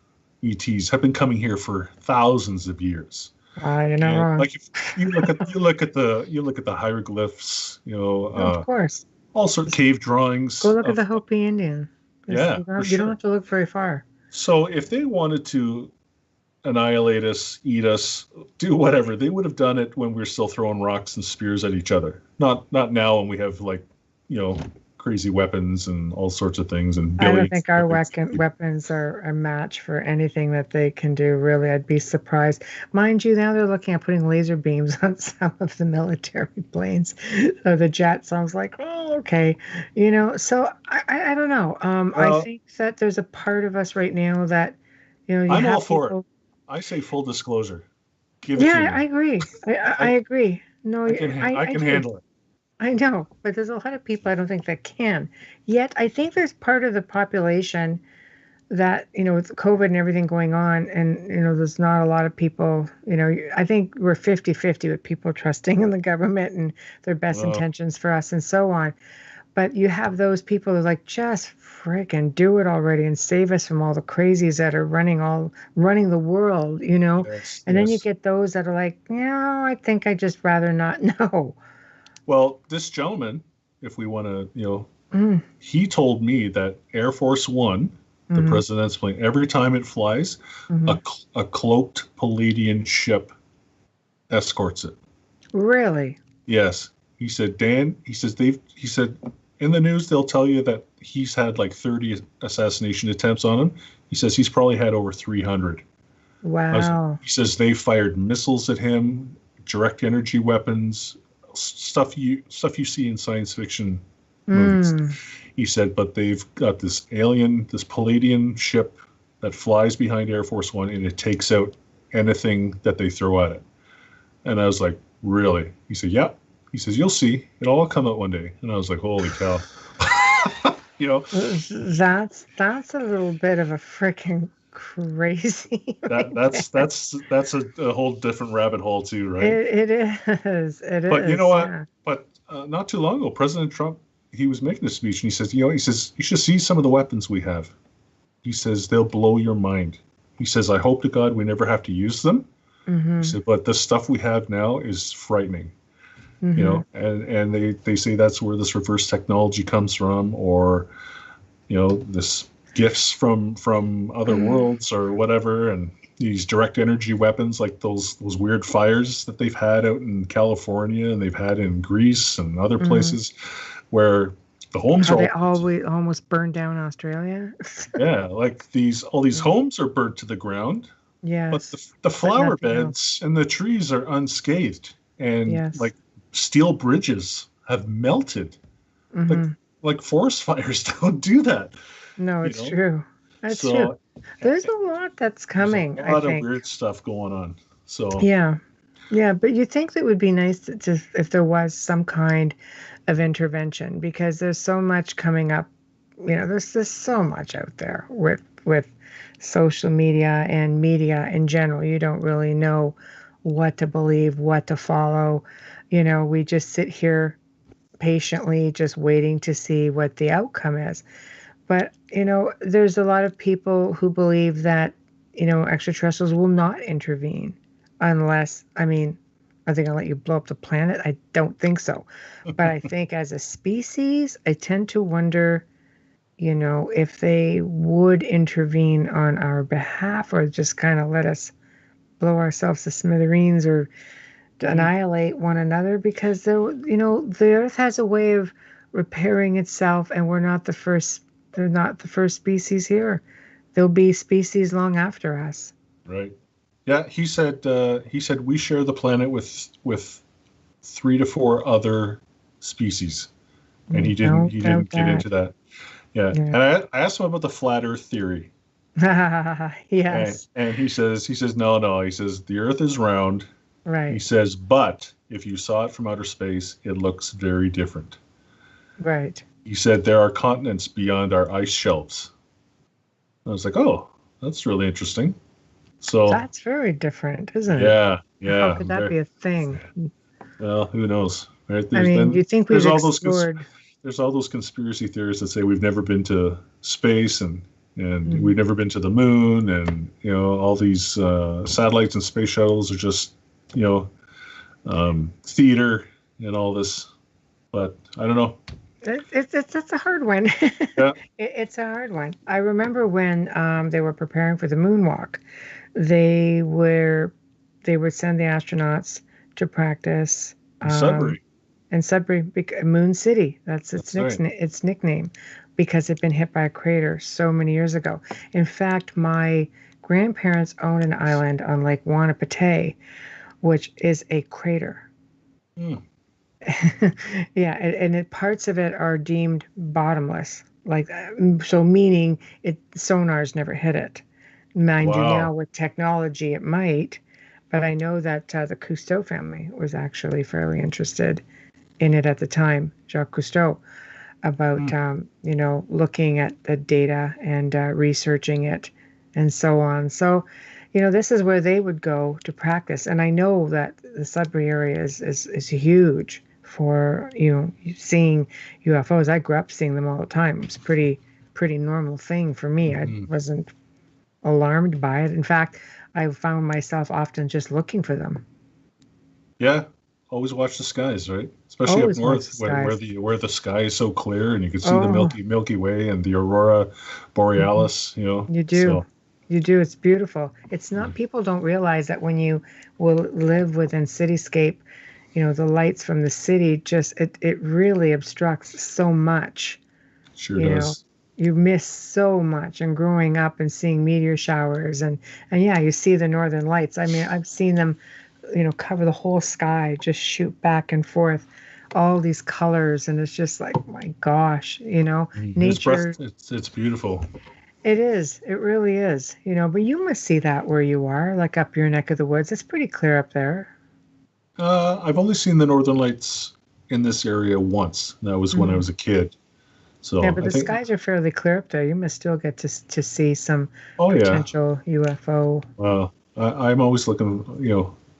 ETs, have been coming here for thousands of years. You're not And wrong. like if you look at the hieroglyphs, Of course. all sorts of cave Go drawings look at of the Hopi Indian. yeah, for You don't sure. have to look very far. So if they wanted to annihilate us, eat us, do whatever, they would have done it when we were still throwing rocks and spears at each other. Not now when we have like, crazy weapons and all sorts of things and I don't billions think our of things. weapons are a match for anything that they can do, really. I'd be surprised. Mind you, now they're looking at putting laser beams on some of the military planes or the jets. I was like, oh, okay. So I don't know. I Well, think that there's a part of us right now that, you I'm all have for it. people. I say full disclosure. Give it to Yeah, me. I agree. I I agree. No, I I can do. handle it. I know, but there's a lot of people I don't think that can. Yet, I think there's part of the population that, with COVID and everything going on, and, there's not a lot of people, I think we're 50-50 with people trusting in the government and their best Well, intentions for us and so on. But you have those people who are like, just freaking do it already and save us from all the crazies that are running the world. yes, And then you yes. get those that are like, I think I just rather not know. Well, this gentleman, if we want to, Mm, he told me that Air Force One, the hmm president's plane, every time it flies, hmm a cloaked Palladian ship escorts it. Really? Yes, he said. Dan, he said in the news they'll tell you that he's had like 30 assassination attempts on him. He says he's probably had over 300. Wow. He says they fired missiles at him, direct energy weapons, stuff you see in science fiction movies. Mm. He said, but they've got this Palladian ship that flies behind Air Force One, and it takes out anything that they throw at it. And I was like, really? He said, yeah. He says, you'll see. It'll all come out one day. And I was like, holy cow. you know, That's a little bit of a freaking crazy right there. that's a whole different rabbit hole too, right? It is. It But you know is. what? Yeah. But not too long ago, President Trump, he was making a speech, and he says, he says, you should see some of the weapons we have. He says, they'll blow your mind. He says, I hope to God we never have to use them. He Mm-hmm. said, but the stuff we have now is frightening. Mm-hmm. And they say that's where this reverse technology comes from, or this gifts from other worlds or whatever, and these direct energy weapons like those weird fires that they've had out in California and they've had in Greece and other Mm-hmm. places where the homes How are they all always almost burned down Australia. yeah, like all these homes are burnt to the ground, but Yes, the but flower nothing else. beds and the trees are unscathed, and Yes. like steel bridges have melted. Like Mm-hmm. forest fires don't do that, No, you it's know. true. That's true. So There's a lot that's there's a coming, I lot of think. weird stuff going on. So Yeah. Yeah, but you think that would be nice to if there was some kind of intervention because there's so much coming up. There's just so much out there with social media and media in general. You don't really know what to believe, what to follow. We just sit here patiently just waiting to see what the outcome is. But, there's a lot of people who believe that, extraterrestrials will not intervene unless, I mean, are they going to let you blow up the planet? I don't think so. But I think as a species, I tend to wonder, if they would intervene on our behalf or just kind of let us blow ourselves to smithereens or to mm, annihilate one another because the earth has a way of repairing itself and they're not the first species here. There'll be species long after us. right, yeah. He said we share the planet with 3 to 4 other species, and Don't he doubt didn't get that. into that. Yeah, Yeah. and I asked him about the flat Earth theory, Yes. and he says no. He says the Earth is round. He Right. says, but if you saw it from outer space, it looks very different. Right. He said there are continents beyond our ice shelves. I was like, oh, that's really interesting. So That's very different, isn't it? yeah, How yeah, could that be a thing? Well, who knows, right? I mean, you think we've There's all those explored. there's all those conspiracy theories that say we've never been to space and Mhm. we've never been to the moon, and all these satellites and space shuttles are just you know theater and all this. But I don't know. It's a hard one. Yeah. It's a hard one. I remember when they were preparing for the moonwalk, they were they would send the astronauts to practice Sudbury. in Sudbury, Moon City. That's That's right. its nickname because it'd been hit by a crater so many years ago. In fact, my grandparents own an island on Lake Wanapitei, which is a crater. Hmm. Yeah, parts of it are deemed bottomless, like so meaning sonars never hit it. Mind you, now Wow. with technology, it might, but I know that the Cousteau family was actually fairly interested in it at the time, Jacques Cousteau, Hmm. about looking at the data and researching it and so on. So, this is where they would go to practice, and I know that the Sudbury area is huge for seeing UFOs. I grew up seeing them all the time. It's pretty normal thing for me. I Hmm. wasn't alarmed by it. In fact, I found myself often just looking for them. Yeah. Always watch the skies, right? Especially up Always watch the north, skies. where the sky is so clear and you can see the Oh, Milky Way and the aurora mhm. borealis. You do. So You do. It's beautiful. It's not, mm, people don't realize that when you will live within cityscape, the lights from the city just, it really obstructs so much, sure you know. does. You miss so much and growing up and seeing meteor showers and yeah, you see the northern lights. I mean, I've seen them, cover the whole sky, just shoot back and forth, all these colors, and it's just like, my gosh, nature. It's beautiful. It is. It really is. But you must see that where you are, like up your neck of the woods. It's pretty clear up there. I've only seen the northern lights in this area once. That was when I Hmm. was a kid. Yeah, So but I the think, skies are fairly clear up there. You must still get to see some oh yeah. potential UFO. I'm always looking.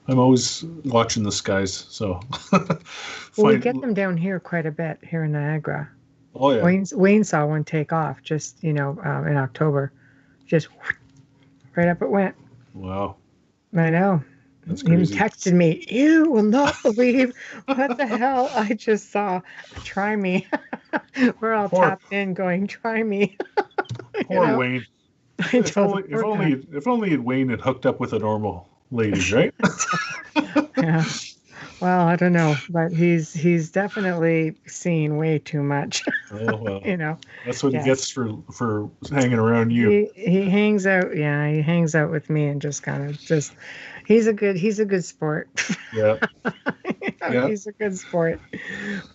I'm always watching the skies. So Well, we get find. them down here quite a bit here in Niagara. Oh yeah. Wayne saw one take off just in October, just right up it went. Wow. I know. That's He even crazy. texted me, "You will not believe what the hell I just saw. Try me." We're all Poor tapped in going, "Try me." you poor know, Wayne. I know the poor guy. If only Wayne had hooked up with a normal lady, right? Yeah. Well, I don't know, but he's definitely seen way too much. Oh well. you know. That's what he Yes. gets for hanging around you. He hangs out, yeah, he hangs out with me and just kind of just he's a good sport. Yeah. Yeah. He's a good sport.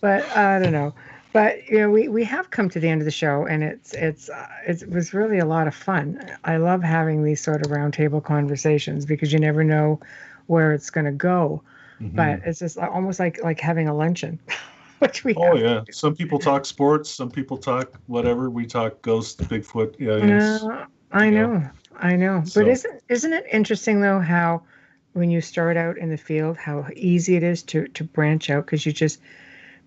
But I don't know. But we have come to the end of the show, and it was really a lot of fun. I love having these sort of roundtable conversations because you never know where it's going to go. Hmm. But it's just almost like having a luncheon, which we Oh have to yeah. do. Some people talk sports. Some people talk whatever. We talk ghosts, Bigfoot, aliens. I You know. know, I know. But So isn't it interesting though how when you start out in the field, how easy it is to branch out because you just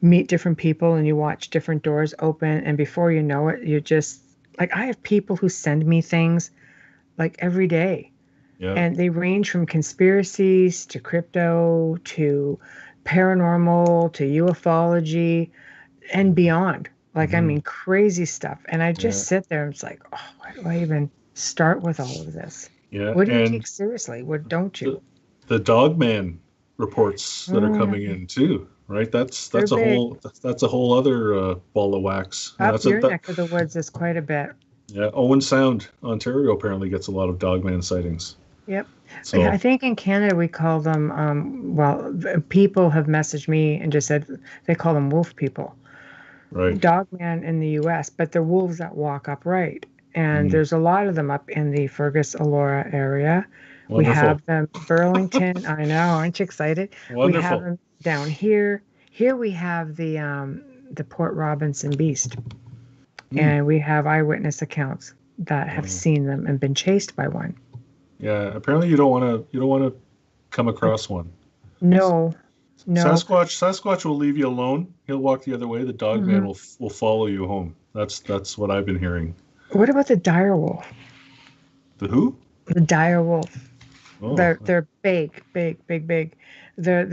meet different people and you watch different doors open, and before you know it, you just like I have people who send me things like every day, yeah. and they range from conspiracies to crypto to paranormal to ufology and beyond. Like, I Hmm. mean, crazy stuff. And I Yeah. just sit there and it's like, oh, why do I even start with all of this? Yeah. What do you take And seriously? What don't you? the the Dogman reports that are coming Mm, in too, right? they're big. That's a whole other ball of wax. Up That's a your that neck of the woods is quite a bit. Yeah. Owen Sound, Ontario apparently gets a lot of Dogman sightings. Yep. I So think in Canada we call them, people have messaged me and just said they call them wolf people. right. Dogman in the US, but they're wolves that walk upright. And Mm. there's a lot of them up in the Fergus Alora area. We Wonderful. have them Burlington. I know, aren't you excited? We have Wonderful. them down here. Here we have the Port Robinson Beast, Mm. and we have eyewitness accounts that have Wow. seen them and been chased by one. Yeah. Apparently you don't want to come across one. No, No. Sasquatch will leave you alone. He'll walk the other way. The dog man will follow you home. That's what I've been hearing. What about the dire wolf? The who? The dire wolf. Oh. They're big.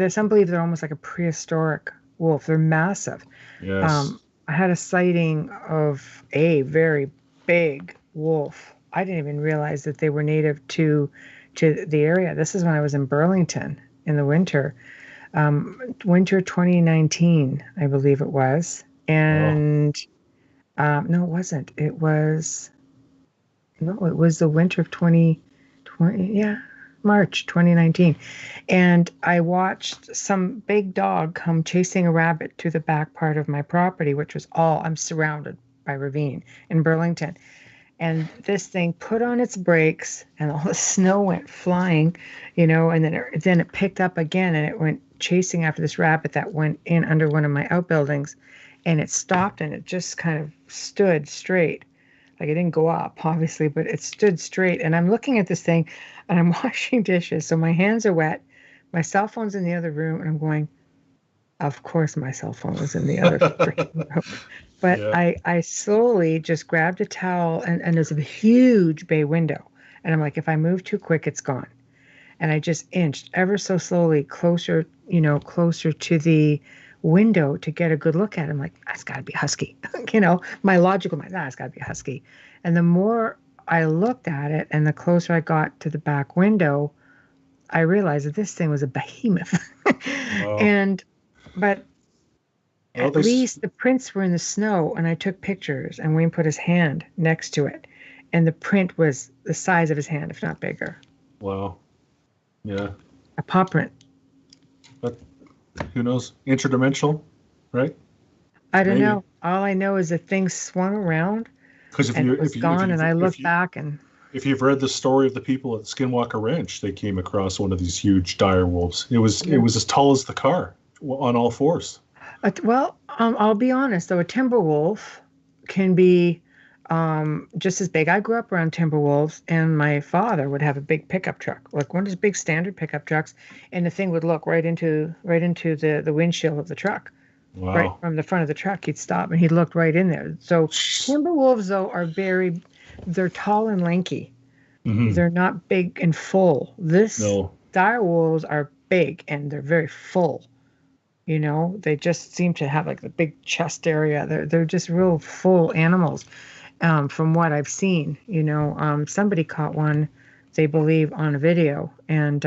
Some believe they're almost like a prehistoric wolf. They're massive. Yes. I had a sighting of a very big wolf. I didn't even realize that they were native to the area. This is when I was in Burlington in the winter. Winter 2019, I believe it was. And no, it wasn't. It was the winter of 2020. Yeah, March 2019. And I watched some big dog come chasing a rabbit to the back part of my property, which was I'm surrounded by ravine in Burlington. And this thing put on its brakes and all the snow went flying, and then it picked up again and it went chasing after this rabbit that went in under one of my outbuildings, and it stopped and it just kind of stood straight. Like it didn't go up, obviously, but it stood straight. And I'm looking at this thing and I'm washing dishes. So my hands are wet. My cell phone's in the other room. And I'm going, of course my cell phone was in the other freaking room. But yeah. I slowly just grabbed a towel and there's a huge bay window. And I'm like, if I move too quick, it's gone. And I just inched ever so slowly closer to the window to get a good look at it. I'm like, that's got to be a husky. My logical mind, that's got to be a husky. And the more I looked at it and the closer I got to the back window, I realized that this thing was a behemoth. Wow. But at least the prints were in the snow, and I took pictures, and Wayne put his hand next to it, and the print was the size of his hand, if not bigger. Wow. Yeah. A paw print. But who knows? Interdimensional, right? I don't know. All I know is the thing swung around, and it was gone, and I looked back and... If you've read the story of the people at Skinwalker Ranch, they came across one of these huge dire wolves. It was as tall as the car on all fours. I'll be honest, though. A timber wolf can be just as big. I grew up around timber wolves, and my father would have a big pickup truck, like one of his big standard pickup trucks, and the thing would look right into the windshield of the truck. Wow. Right from the front of the truck, he'd stop, and he'd look right in there. So timber wolves, though, they're tall and lanky. Mm-hmm. They're not big and full. Dire wolves are big, and they're very full. They just seem to have like the big chest area. They're just real full animals, from what I've seen. Somebody caught one, they believe, on a video, and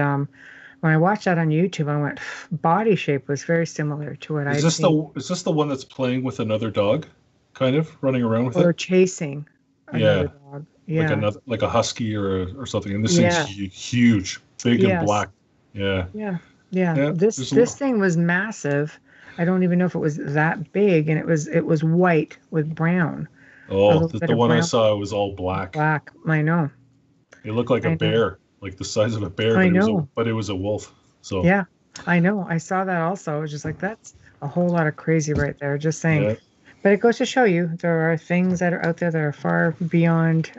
when I watched that on YouTube, I went, body shape was very similar to what I've seen. Is this the one that's playing with another dog, kind of running around with it? Or chasing another dog. Yeah, like a husky or something. And this thing's huge, big and black. Yeah. Yeah. Yeah, this thing was massive. I don't even know if it was that big, and it was white with brown. Oh, the one I saw was all black. Black, I know. It looked like a bear, like the size of a bear. But it was a wolf. So yeah, I know. I saw that also. I was just like, that's a whole lot of crazy right there. Just saying. Yeah. But it goes to show you there are things that are out there that are far beyond,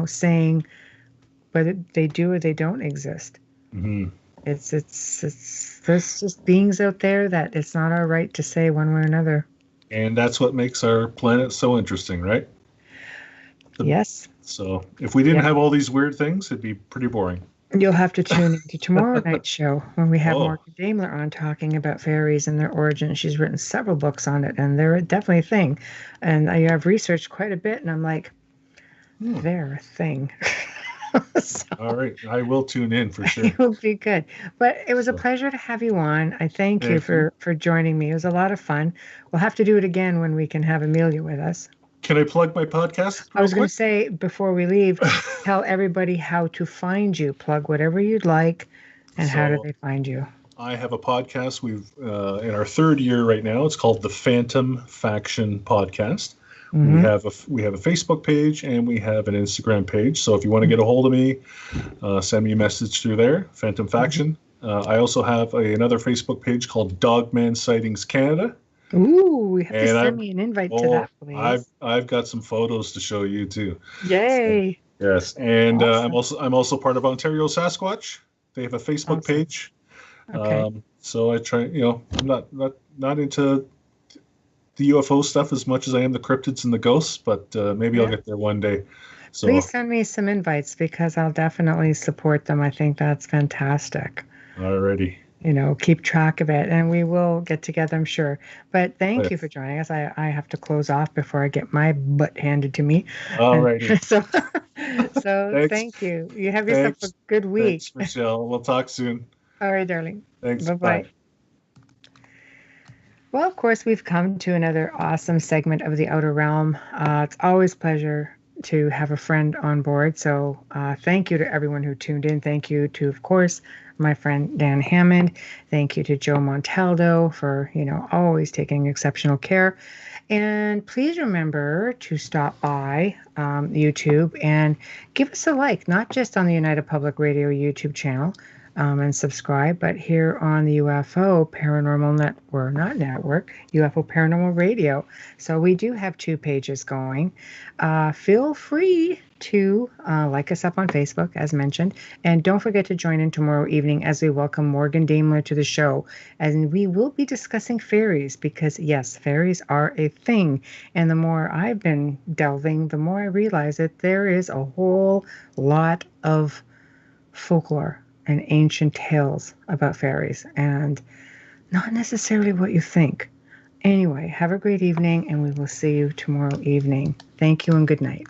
saying whether they do or they don't exist. Mm-hmm. It's there's just beings out there that it's not our right to say one way or another. And that's what makes our planet so interesting, right? Yes. So if we didn't have all these weird things, it'd be pretty boring. You'll have to tune into tomorrow night's show when we have Morgan Daimler on talking about fairies and their origin. She's written several books on it, and they're definitely a thing. And I have researched quite a bit, and I'm like, they're a thing. So, all right, I will tune in for sure. It will be good. But it was a pleasure to have you on. I thank you for joining me. It was a lot of fun. We'll have to do it again when we can have Amelia with us. Can I plug my podcast? I was going to say, before we leave, tell everybody how to find you. Plug whatever you'd like, and how do they find you? I have a podcast. We've in our third year right now. It's called the Phantom Faction Podcast. Mm-hmm. We have a Facebook page, and we have an Instagram page. So if you want to get a hold of me, send me a message through there, Phantom Faction. I also have another Facebook page called Dogman Sightings Canada. Ooh, you have to send me an invite to that, please. I've got some photos to show you too. Yay! So, yes, and awesome. I'm also part of Ontario Sasquatch. They have a Facebook page. Okay. So I try, I'm not into the UFO stuff as much as I am the cryptids and the ghosts, but maybe I'll Yeah. get there one day. Please So, send me some invites because I'll definitely support them. I think that's fantastic. alrighty. Keep track of it and we will get together, I'm sure. But Oh, thank yeah. you for joining us. I have to close off before I get my butt handed to me. And Alrighty. so Thanks. thank you. You have yourself a Thanks. good Thanks, week. Michelle. We'll talk soon. All right, darling. Thanks. Bye-bye. Bye. Well, of course, we've come to another awesome segment of the Outer Realm. It's always a pleasure to have a friend on board. So thank you to everyone who tuned in. Thank you to, of course, my friend Dan Hammond. Thank you to Joe Montaldo for, always taking exceptional care. And please remember to stop by YouTube and give us a like, not just on the United Public Radio YouTube channel, and subscribe, but here on the UFO Paranormal Network, not network, UFO Paranormal Radio. So we do have 2 pages going. Feel free to like us up on Facebook, as mentioned. And don't forget to join in tomorrow evening as we welcome Morgan Daimler to the show. And we will be discussing fairies because, yes, fairies are a thing. And the more I've been delving, the more I realize that there is a whole lot of folklore and ancient tales about fairies and not necessarily what you think. Anyway, have a great evening and we will see you tomorrow evening. Thank you and good night.